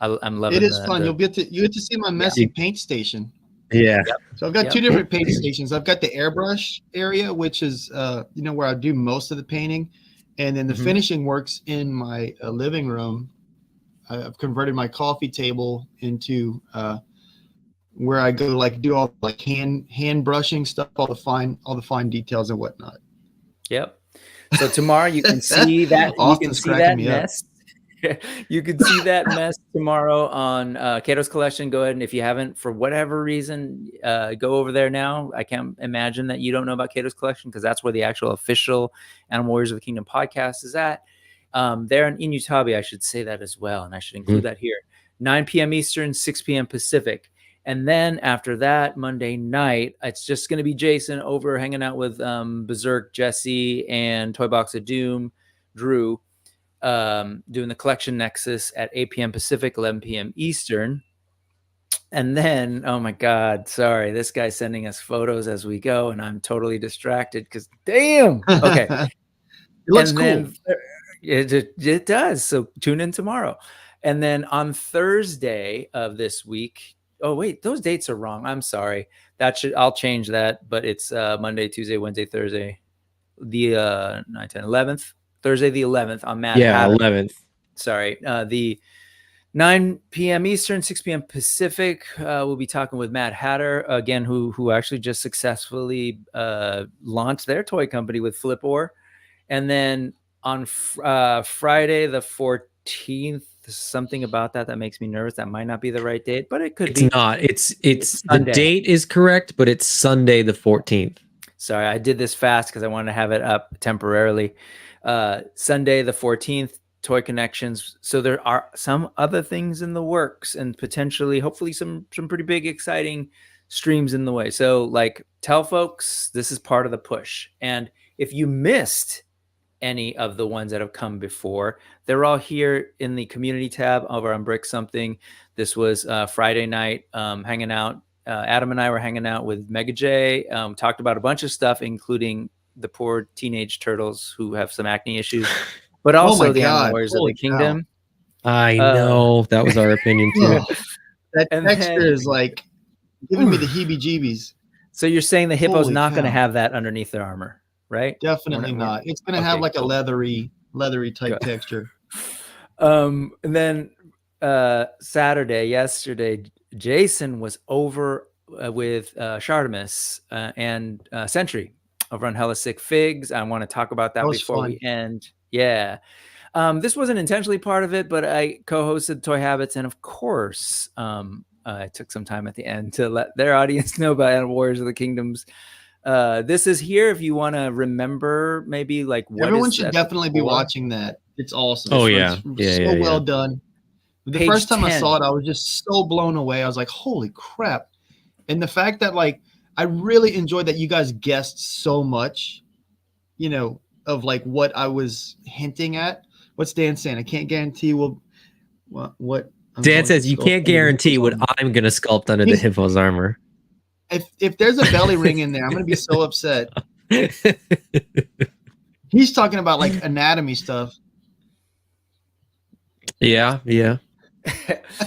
I'm loving it. It is fun. You get to see my messy paint station. Yeah. So I've got two different paint stations. I've got the airbrush area, which is where I do most of the painting, and then the finishing works in my living room. I've converted my coffee table into where I go like do all like hand brushing stuff, all the fine details and whatnot. Yep. So tomorrow you can see that you can see that mess. You can see that mess tomorrow on Kato's Collection. Go ahead, and if you haven't, for whatever reason, go over there now. I can't imagine that you don't know about Kato's Collection because that's where the actual official Animal Warriors of the Kingdom podcast is at. There in Utabi, I should say that as well, and I should include that here. 9 p.m. Eastern, 6 p.m. Pacific. And then after that, Monday night, it's just going to be Jason over hanging out with Berserk, Jesse, and Toy Box of Doom, Drew, doing the Collection Nexus at 8 p.m. Pacific, 11 p.m. Eastern. And then, oh my God, sorry, this guy's sending us photos as we go, and I'm totally distracted because damn. Okay. It looks cool. It does. So tune in tomorrow. And then on Thursday of this week, oh wait, those dates are wrong. I'm sorry. I'll change that, but it's Monday, Tuesday, Wednesday, Thursday, the 9, 10, 11th. Thursday the 11th on Mad Hatter. 11th. Sorry. The 9 p.m. Eastern, 6 p.m. Pacific. We'll be talking with Mad Hatter again, who actually just successfully launched their toy company with Flipor. And then on Friday the 14th, something about that makes me nervous. That might not be the right date, but it could be. It's not. It's the date is correct, but it's Sunday the 14th. Sorry, I did this fast because I wanted to have it up temporarily. Sunday the 14th, Toy Connections. So there are some other things in the works and potentially, hopefully some pretty big, exciting streams in the way. So like tell folks, this is part of the push. And if you missed any of the ones that have come before, they're all here in the community tab over on Brick Something. This was Friday night, hanging out. Adam and I were hanging out with Mega J, talked about a bunch of stuff, including the poor teenage turtles who have some acne issues, but also the Animal Warriors of the Kingdom. I know that was our opinion too. That texture is like giving me the heebie-jeebies. So you're saying the hippo's not going to have that underneath their armor, right? Definitely not. It's going to have like a leathery type texture. And then yesterday, Jason was over with Shartimus and Sentry over on Hella Sick Figs. I want to talk about that before we end. Yeah. This wasn't intentionally part of it, but I co-hosted Toy Habits, and of course, I took some time at the end to let their audience know about Animal Warriors of the Kingdoms. This is here if you want to remember maybe like what everyone should definitely be watching that. It's awesome. Oh Well done. The first time I saw it, I was just so blown away. I was like, holy crap. And the fact that like I really enjoyed that you guys guessed so much, you know, of like what I was hinting at. What's Dan saying? I can't guarantee what I'm Dan going to says you sculpt can't under the guarantee hippo's what armor. I'm going to sculpt under the hippo's armor. If there's a belly ring in there, I'm going to be so upset. He's talking about like anatomy stuff. Yeah.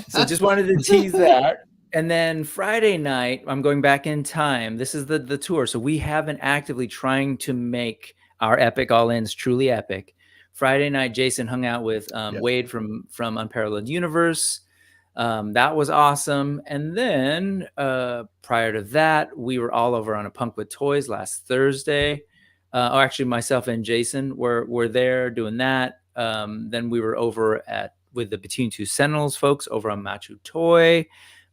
So just wanted to tease that. And then Friday night, I'm going back in time. This is the tour. So we have been actively trying to make our epic all-ins truly epic. Friday night, Jason hung out with Wade from Unparalleled Universe. That was awesome. And then prior to that, we were all over on a Punk with Toys last Thursday. Actually, myself and Jason were there doing that. Then we were over with the Between Two Sentinels folks over on Machu Toy.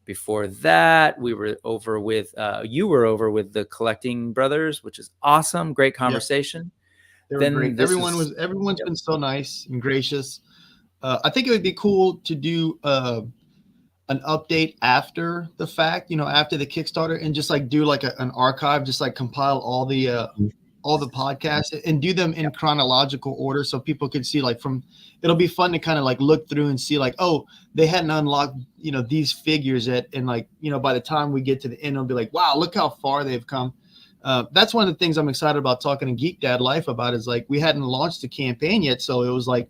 Before that, we were over with you were over with the Collecting Brothers, which is awesome. Great conversation. They were great. Everyone's been so nice and gracious. I think it would be cool to do an update after the fact, you know, after the Kickstarter, and just like do like an archive, just like compile all the podcasts and do them in chronological order so people could see like it'll be fun to kind of like look through and see like, oh, they hadn't unlocked, you know, these figures yet. And like, you know, by the time we get to the end, it'll be like, wow, look how far they've come. That's one of the things I'm excited about talking to Geek Dad Life about, is like, we hadn't launched the campaign yet. So it was like,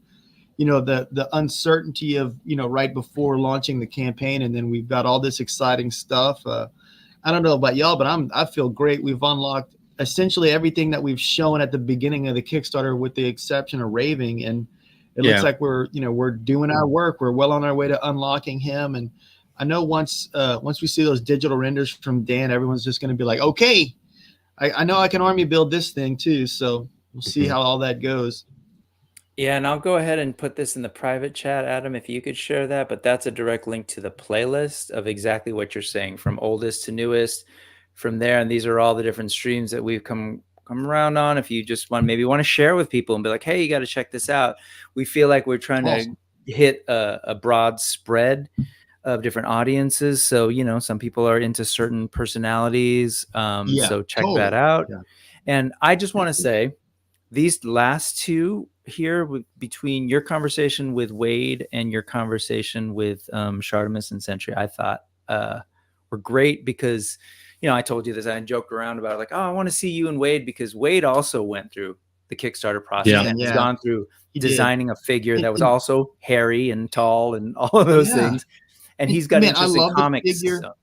you know, the uncertainty of, you know, right before launching the campaign. And then we've got all this exciting stuff. I don't know about y'all, but I feel great. We've unlocked essentially everything that we've shown at the beginning of the Kickstarter, with the exception of Raving. And it looks like we're doing our work. We're well on our way to unlocking him. And I know once we see those digital renders from Dan, everyone's just going to be like, okay, I know I can army build this thing too. So we'll see how all that goes. Yeah, and I'll go ahead and put this in the private chat, Adam, if you could share that. But that's a direct link to the playlist of exactly what you're saying, from oldest to newest, from there. And these are all the different streams that we've come around on. If you just want to share with people and be like, hey, you got to check this out. We feel like we're trying to hit a broad spread of different audiences. So, you know, some people are into certain personalities. So check that out. Yeah. And I just want to say, these last two here, between your conversation with Wade and your conversation with Shartimus and Sentry, I thought were great, because, you know, I told you this, I joked around about it, like, oh, I want to see you and Wade, because Wade also went through the Kickstarter process and has gone through designing a figure that was also hairy and tall and all of those things. And he's got interest in comics. So.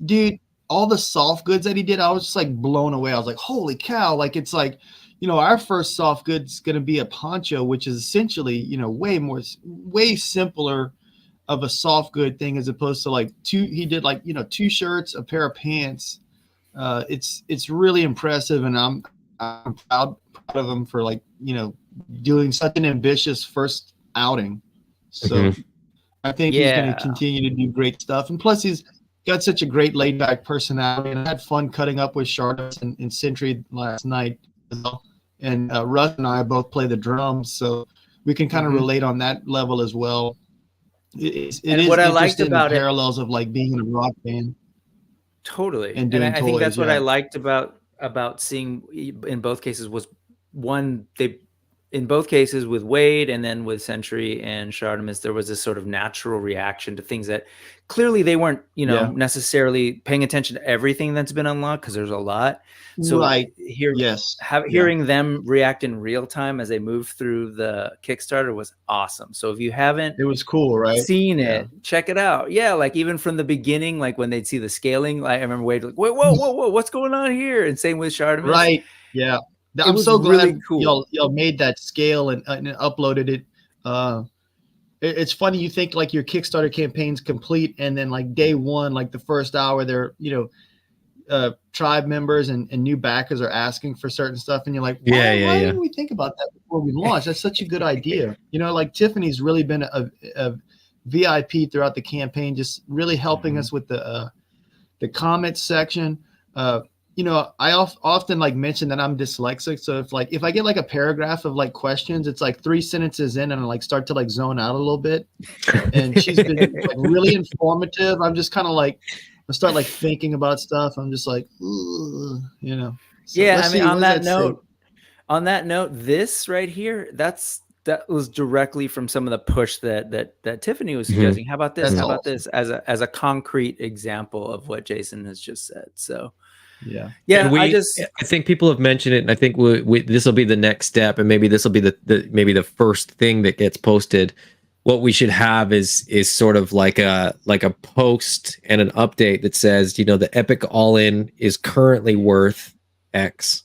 Dude, all the soft goods that he did, I was just like blown away. I was like, holy cow. Like, it's like, you know, our first soft goods going to be a poncho, which is essentially, you know, way simpler of a soft good thing, as opposed to like he did like, you know, 2 shirts, a pair of pants. It's really impressive. And I'm proud of him for, like, you know, doing such an ambitious first outing. So I think he's going to continue to do great stuff. And plus, he's got such a great laid back personality. And I had fun cutting up with Shardos and Sentry last night. And Russ and I both play the drums, so we can kind of relate on that level as well. It is what I liked about the parallels of like being in a rock band. Totally. And doing I think that's what I liked about seeing in both cases was, one, in both cases with Wade and then with Sentry and Shartimus, there was this sort of natural reaction to things that clearly they weren't, you know, necessarily paying attention to everything that's been unlocked, because there's a lot. So hearing them react in real time as they move through the Kickstarter was awesome. So if you haven't, it was cool, right? Seen it, check it out. Yeah, like even from the beginning, like when they'd see the scaling, like I remember Wade like, whoa, what's going on here? And same with Shartimus. Right. Yeah. I'm so glad really cool. y'all made that scale and uploaded it. It's funny, you think like your Kickstarter campaign's complete, and then like day one, like the first hour, they're, you know, tribe members and new backers are asking for certain stuff, and you're like, why didn't we think about that before we launched? That's such a good idea. You know, like Tiffany's really been a VIP throughout the campaign, just really helping us with the comments section. You know, I often like mention that I'm dyslexic. So if I get like a paragraph of like questions, it's like 3 sentences in and I like start to like zone out a little bit. And she's been like really informative. I'm just kind of like, I start like thinking about stuff. I'm just like, ugh, you know. So Yeah, let's I mean, see, what does that say? on that note, this right here, that was directly from some of the push that Tiffany was suggesting. How about this? That's How about awesome. this as a concrete example of what Jason has just said? So Yeah. yeah, And I think people have mentioned it, and I think this will be the next step, and maybe this will be the first thing that gets posted. What we should have is sort of like a post and an update that says, you know, the Epic All-In is currently worth X.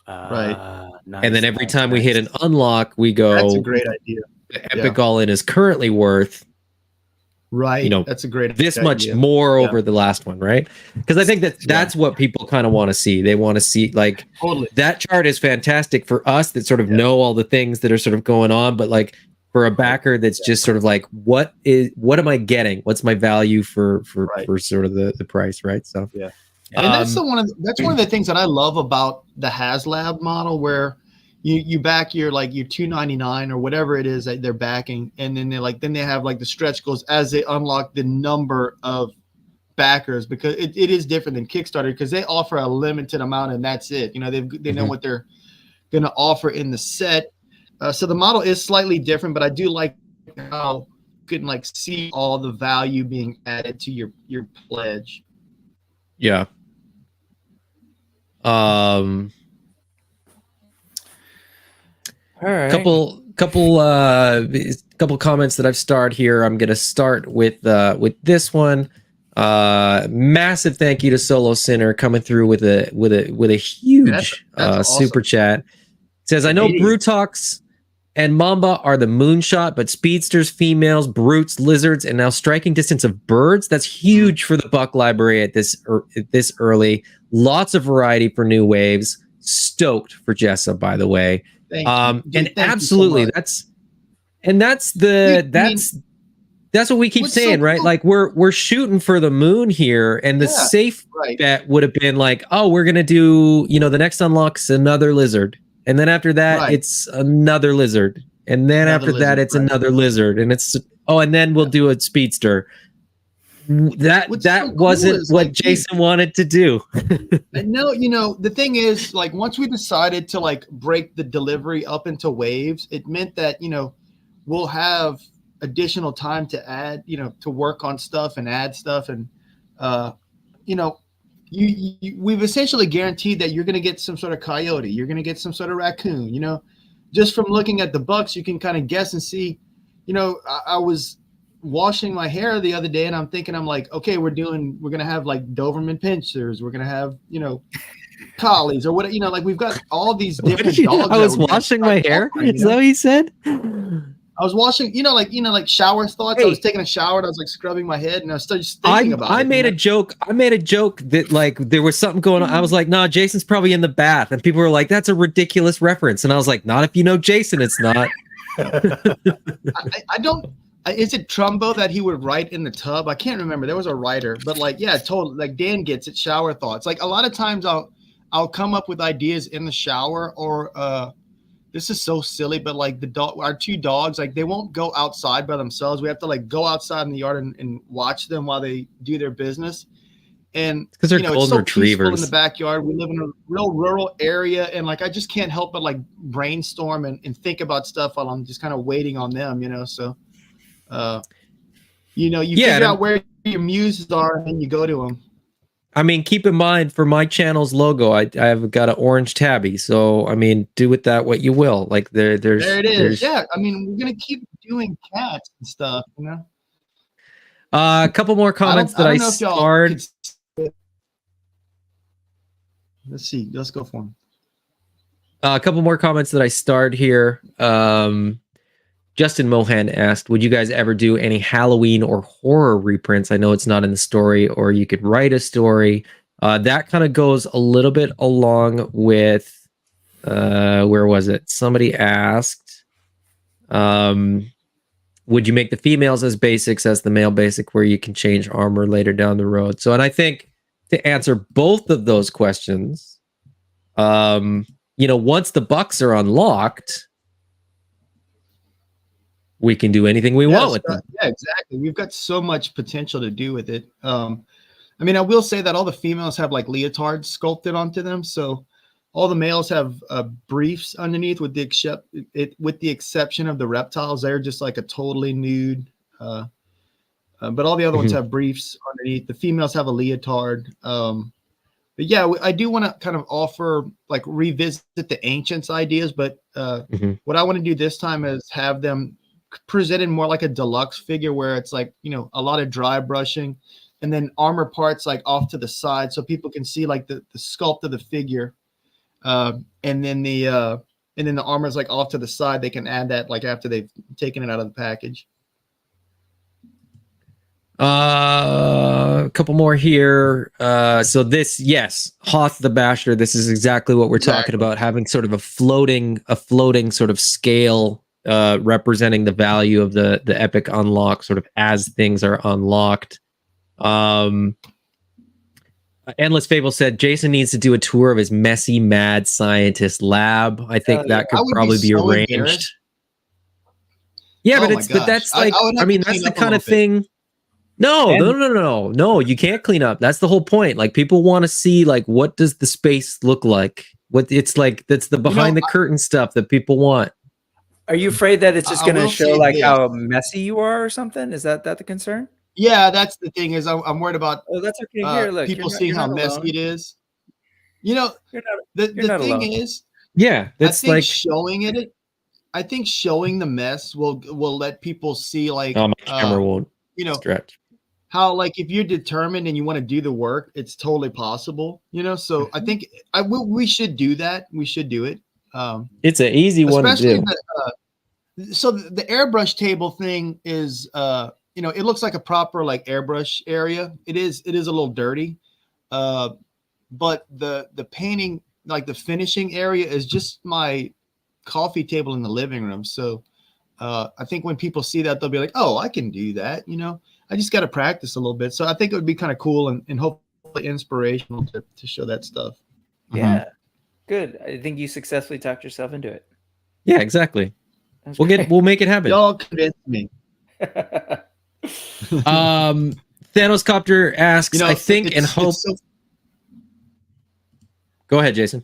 Right. Nice, and then every time we hit an unlock, we go, that's a great idea. The Epic All-In is currently worth, right. You know, that's a great this idea. much more over the last one, right? Because I think that's what people kind of want to see. They want to see, like, totally. That chart is fantastic for us that sort of know all the things that are sort of going on, but like for a backer that's just sort of like, what am I getting? What's my value for sort of the price, right? So and that's one of the things that I love about the HasLab model, where you back your $2.99 or whatever it is that they're backing, and then they have like the stretch goals as they unlock the number of backers, because it is different than Kickstarter, because they offer a limited amount and that's it. You know, they know what they're going to offer in the set. So the model is slightly different, but I do like how you can like see all the value being added to your pledge. Yeah. all right. Couple comments that I've starred here. I'm gonna start with this one. Massive thank you to Solo Sinner coming through with a huge that's awesome. super chat. It says, I know Brutox and Mamba are the moonshot, but speedsters, females, brutes, lizards, and now striking distance of birds. That's huge for the Buck Library at this early. Lots of variety for new waves. Stoked for Jessa, by the way. Thank you. And absolutely, that's what we keep saying, right? Like we're shooting for the moon here, and the safe bet would have been like, oh, we're gonna do, you know, the next unlock's another lizard, and then after that it's another lizard, and then after that it's another lizard, and it's and then we'll do a speedster. That wasn't what Jason wanted to do. No, you know, the thing is, like, once we decided to like break the delivery up into waves, it meant that, you know, we'll have additional time to add, you know, to work on stuff and add stuff. And, you know, we've essentially guaranteed that you're going to get some sort of coyote. You're going to get some sort of raccoon, you know, just from looking at the bucks, you can kind of guess and see, you know, I was washing my hair the other day and I'm thinking, I'm like, okay, we're going to have like Doberman pinchers. We're going to have, you know, collies or what, you know, like we've got all these different dogs. I was washing my hair. Is that what he said? I was washing, you know, like shower thoughts. I was taking a shower and I was like scrubbing my head and I started just thinking about it. I made a joke that like there was something going on. I was like, nah, Jason's probably in the bath. And people were like, that's a ridiculous reference. And I was like, not if you know Jason, it's not. I don't. Is it Trumbo that he would write in the tub? I can't remember. There was a writer, but like, yeah, totally. Like Dan gets it. Shower thoughts. Like a lot of times I'll come up with ideas in the shower, or this is so silly, but like our two dogs, like they won't go outside by themselves. We have to like go outside in the yard and watch them while they do their business. And because they're golden it's so retrievers in the backyard. We live in a real rural area, and like I just can't help but like brainstorm and think about stuff while I'm just kind of waiting on them, you know. So you know, you figure out where your muses are and then you go to them. I mean, keep in mind for my channel's logo, I've got an orange tabby. So, I mean, do with that what you will. Like there it is. Yeah. I mean, we're going to keep doing cats and stuff, you know? A couple more comments that I starred. Let's see. Let's go for them. A couple more comments that I starred here. Justin Mohan asked, would you guys ever do any Halloween or horror reprints? I know it's not in the story, or you could write a story. That kind of goes a little bit along with, where was it? Somebody asked, would you make the females as basics as the male basic, where you can change armor later down the road? So, and I think to answer both of those questions, you know, once the bucks are unlocked, we can do anything we want with them. Yeah, exactly. We've got so much potential to do with it. I mean, I will say that all the females have like leotards sculpted onto them, so all the males have briefs underneath, with the exception of the reptiles. They're just like a totally nude. But all the other ones have briefs underneath. The females have a leotard. But yeah, I do want to kind of offer, like, revisit the ancients ideas, but what I want to do this time is have them presented more like a deluxe figure, where it's like, you know, a lot of dry brushing and then armor parts like off to the side, so people can see like the sculpt of the figure, and then the armor is like off to the side. They can add that like after they've taken it out of the package. A couple more here. So this, yes, Hoth the Basher. This is exactly what we're talking about, having sort of a floating sort of scale, representing the value of the epic unlock sort of as things are unlocked. Endless Fable said Jason needs to do a tour of his messy mad scientist lab. I think that could probably be arranged. Yeah, but that's like, I mean, that's the kind of thing. No, you can't clean up. That's the whole point. Like, people want to see, like, what does the space look like? What it's like, that's the behind the curtain stuff that people want. Are you afraid that it's just going to show like how messy you are or something? Is that the concern? Yeah, that's the thing, is I'm worried about that's okay. Here, look, people seeing how messy it is. You know, the thing is, that's like showing it. I think showing the mess will let people see, like, my camera won't, stretch. How, like, if you're determined and you want to do the work, it's totally possible, you know? So I think we should do that. We should do it. It's an easy one to do. So the airbrush table thing is, you know, it looks like a proper, like, airbrush area. It is a little dirty. But the painting, like the finishing area, is just my coffee table in the living room. So I think when people see that, they'll be like, oh, I can do that, you know? I just got to practice a little bit. So I think it would be kind of cool and hopefully inspirational to show that stuff. Yeah. Good. I think you successfully talked yourself into it. Yeah, exactly. We'll make it happen. Y'all convinced me. Thanos Copter asks, I think and hope. Go ahead, Jason.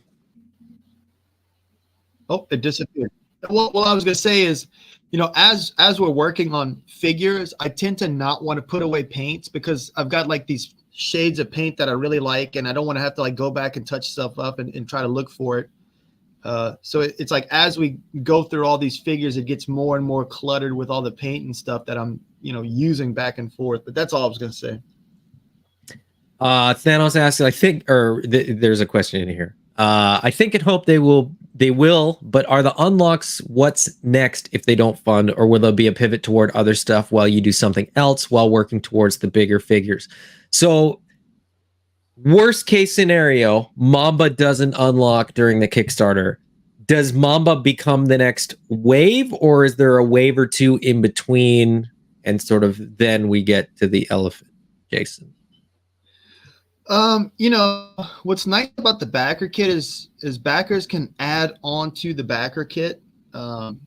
Oh, it disappeared. Well, what I was going to say is, you know, as we're working on figures, I tend to not want to put away paints, because I've got like these shades of paint that I really like, and I don't want to have to like go back and touch stuff up and try to look for it. So it's like, as we go through all these figures, it gets more and more cluttered with all the paint and stuff that I'm, you know, using back and forth. But that's all I was going to say. Thanos asks, I think, there's a question in here. I think and hope they will, but are the unlocks what's next if they don't fund, or will there be a pivot toward other stuff while you do something else while working towards the bigger figures? So, worst case scenario, MAMBA doesn't unlock during the Kickstarter. Does MAMBA become the next wave, or is there a wave or two in between, and sort of then we get to the elephant, Jason? You know, what's nice about the backer kit is backers can add on to the backer kit. You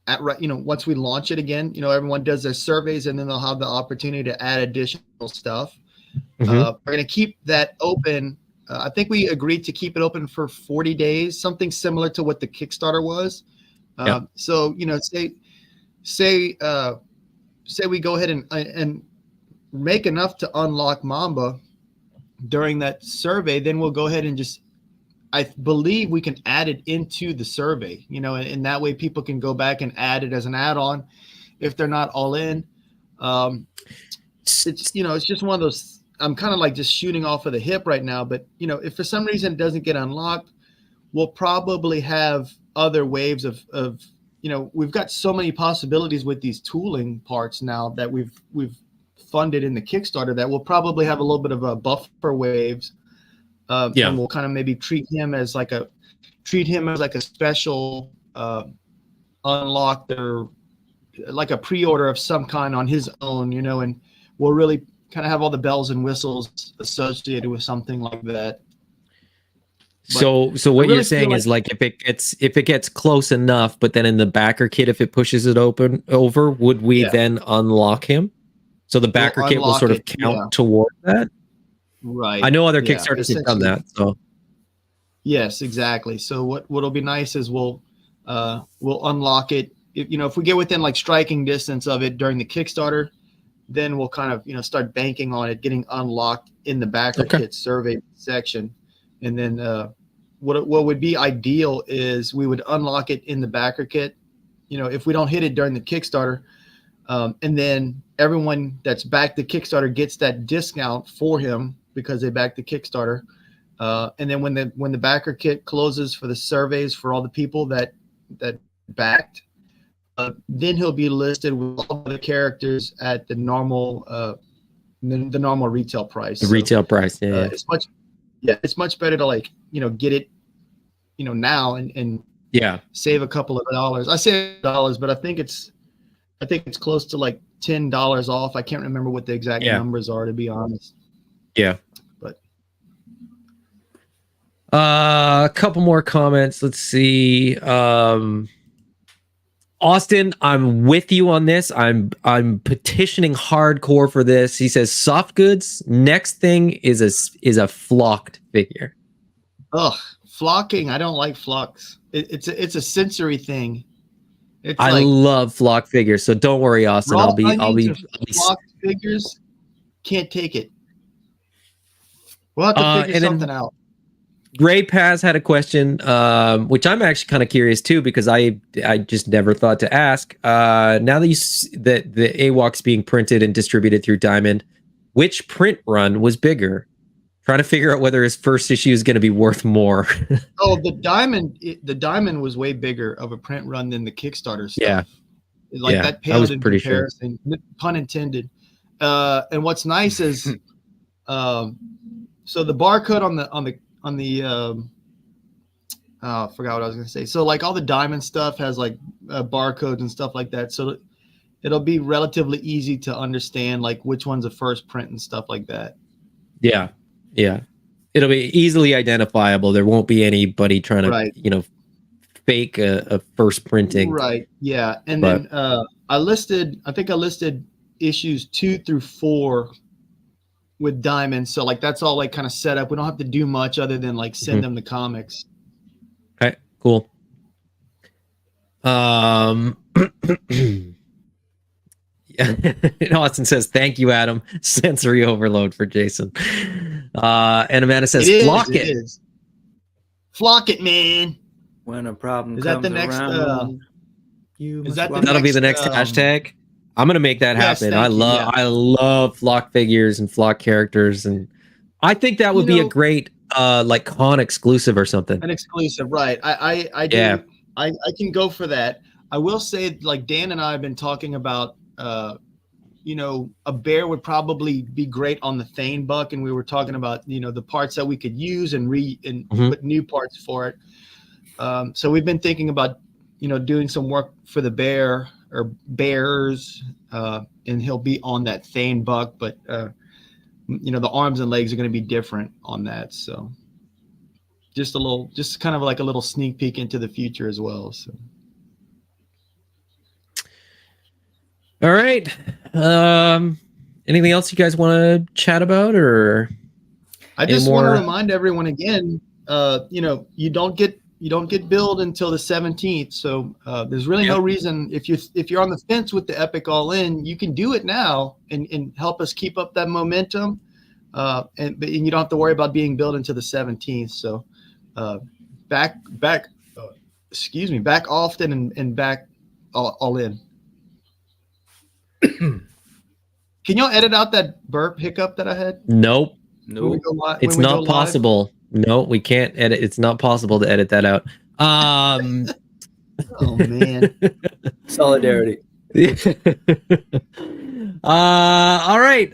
know, once we launch it again, you know, everyone does their surveys, and then they'll have the opportunity to add additional stuff. We're going to keep that open. I think we agreed to keep it open for 40 days, something similar to what the Kickstarter was. So, you know, say we go ahead and make enough to unlock MAMBA during that survey, then we'll go ahead and just, I believe we can add it into the survey, you know, and that way people can go back and add it as an add-on if they're not all in. It's, you know, it's just one of those, I'm kind of like just shooting off of the hip right now, but, you know, if for some reason it doesn't get unlocked, we'll probably have other waves of, you know, we've got so many possibilities with these tooling parts now that we've funded in the Kickstarter, that we'll probably have a little bit of a buffer waves. And we'll kind of maybe treat him as like a special unlocked, or like a pre-order of some kind on his own, you know, and we'll really kind of have all the bells and whistles associated with something like that. So what you're saying is, like, if it gets close enough, but then in the backer kit, if it pushes it over, would we then unlock him? So the backer kit will sort of count toward that? Right. I know other Yeah, Kickstarters have done that. So yes, exactly. So what'll be nice is we'll unlock it. If we get within like striking distance of it during the Kickstarter, then we'll kind of start banking on it getting unlocked in the backer kit survey section, and then what would be ideal is we would unlock it in the backer kit. If we don't hit it during the Kickstarter, and then everyone that's backed the Kickstarter gets that discount for him because they backed the Kickstarter. And then when the backer kit closes for the surveys for all the people that backed, then he'll be listed with all the characters at the normal the normal retail price. The retail price, yeah. It's much better to get it now and save a couple of dollars. I say dollars, but I think it's close to like $10 off. I can't remember what the exact numbers are, to be honest. Yeah. But a couple more comments. Let's see. Austin, I'm with you on this. I'm petitioning hardcore for this. He says soft goods. Next thing is a flocked figure. Ugh, flocking. I don't like flocks. It's a sensory thing. I love flock figures, so don't worry, Austin. I'll be flocked figures. Can't take it. We'll have to figure something out. Gray Paz had a question, which I'm actually kind of curious too, because I just never thought to ask. Now that the AWOK's being printed and distributed through Diamond, which print run was bigger? Trying to figure out whether his first issue is going to be worth more. Oh, the Diamond was way bigger of a print run than the Kickstarter stuff. Yeah, that paled in comparison. Sure. Pun intended. And what's nice is, so the barcode on the I forgot what I was going to say. So like all the Diamond stuff has like barcodes and stuff like that. So it'll be relatively easy to understand like which one's a first print and stuff like that. Yeah. Yeah. It'll be easily identifiable. There won't be anybody trying to, fake a first printing. Right. Yeah. And then I listed issues 2 through 4 with Diamond. So like that's all like kind of set up. We don't have to do much other than like send them the comics. Okay, cool. Austin says, thank you, Adam. Sensory overload for Jason. And Amanda says, flock it. Flock it, man. When a problem is comes that the next around, that'll be the next hashtag. I'm gonna make that happen. I love flock figures and flock characters, and I think that would be a great like con exclusive or something. An exclusive, right? I do. Yeah. I can go for that. I will say, like Dan and I have been talking about, a bear would probably be great on the Thane buck, and we were talking about the parts that we could use and put new parts for it. So we've been thinking about doing some work for the bear or bears, and he'll be on that Thane buck, but the arms and legs are going to be different on that. So just kind of like a little sneak peek into the future as well. So. All right. Anything else you guys want to chat about, or? I just want to remind everyone again, you don't get billed until the 17th. So there's really no reason if you're on the fence with the Epic All In, you can do it now and help us keep up that momentum. And you don't have to worry about being billed until the 17th. So back often and back all in. Can y'all edit out that burp hiccup that I had? Nope. It's not possible. No, we can't edit. It's not possible to edit that out. Oh man. Solidarity. All right.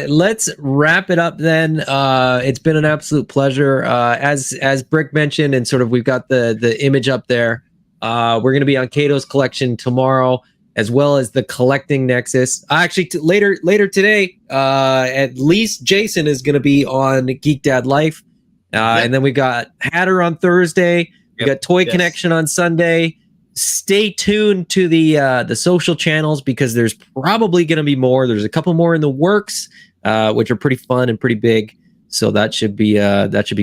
Let's wrap it up then. It's been an absolute pleasure. As Brick mentioned, and sort of we've got the image up there. We're going to be on Cato's collection tomorrow, as well as the Collecting Nexus. Actually, later today, at least Jason is going to be on Geek Dad Life. And then we got Hatter on Thursday. We got Toy Connection on Sunday. Stay tuned to the social channels, because there's probably going to be more. There's a couple more in the works. which are pretty fun and pretty big. So that should be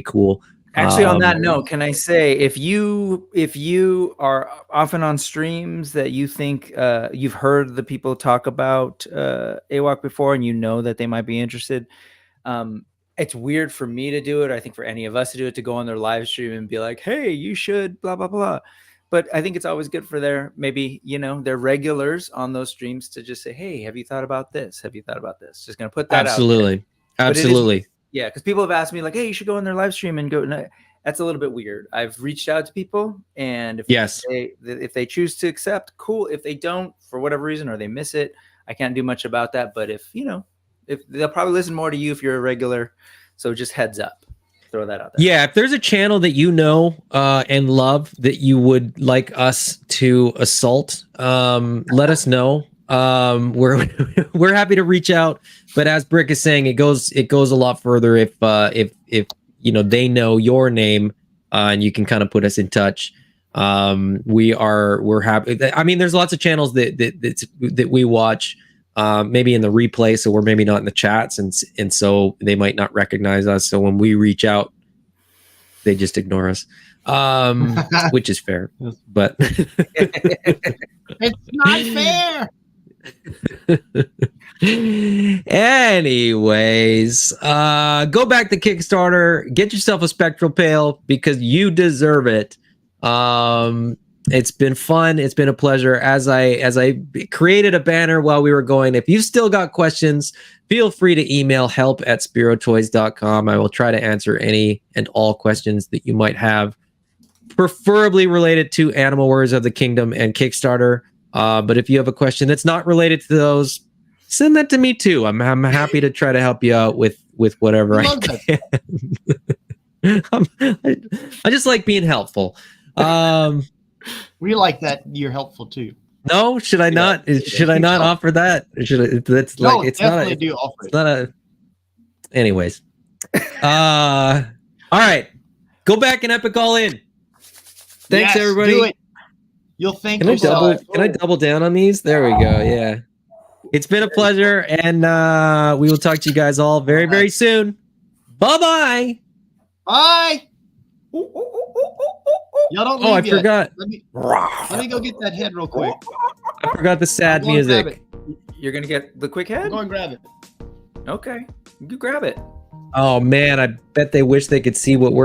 cool. Actually, on that note, can I say if you are often on streams that you think you've heard the people talk about AWOK before, and you know that they might be interested, it's weird for me to do it. I think for any of us to do it, to go on their live stream and be like, "Hey, you should blah blah blah." But I think it's always good for their their regulars on those streams to just say, "Hey, have you thought about this? Have you thought about this?" Just gonna put that out there. Absolutely. Yeah, because people have asked me like, "Hey, you should go on their live stream and go." No, that's a little bit weird. I've reached out to people, and if they choose to accept, cool. If they don't, for whatever reason, or they miss it, I can't do much about that. But if they'll probably listen more to you if you're a regular. So just heads up, throw that out there. Yeah, if there's a channel that you know and love that you would like us to assault, let us know. We're happy to reach out, but as Brick is saying, it goes a lot further if they know your name and you can kind of put us in touch. We're happy. I mean, there's lots of channels that we watch, maybe in the replay, so we're maybe not in the chats, and so they might not recognize us. So when we reach out, they just ignore us, which is fair, but it's not fair. Anyways, go back to Kickstarter, get yourself a spectral pail because you deserve it. It's been fun. It's been a pleasure. As I created a banner while we were going, if you've still got questions, feel free to email help@spirotoys.com. I will try to answer any and all questions that you might have, preferably related to Animal Warriors of the Kingdom and Kickstarter. But if you have a question that's not related to those, send that to me too. I'm happy to try to help you out with whatever I can. I just like being helpful. We like that you're helpful too. No, should I not? Should I not offer that? That's no, like it's definitely not. Do offer it's not a. Anyways, all right, go back and epic all in. Thanks, everybody. Do it. You'll think. Can I double down on these? There we go. Yeah, it's been a pleasure, and we will talk to you guys all very, very soon. Bye-bye. Bye. Y'all don't leave I yet. forgot. Let me go get that head real quick. I forgot the sad music. You're gonna get the quick head? Go and grab it. Okay, you grab it. Oh man, I bet they wish they could see what we're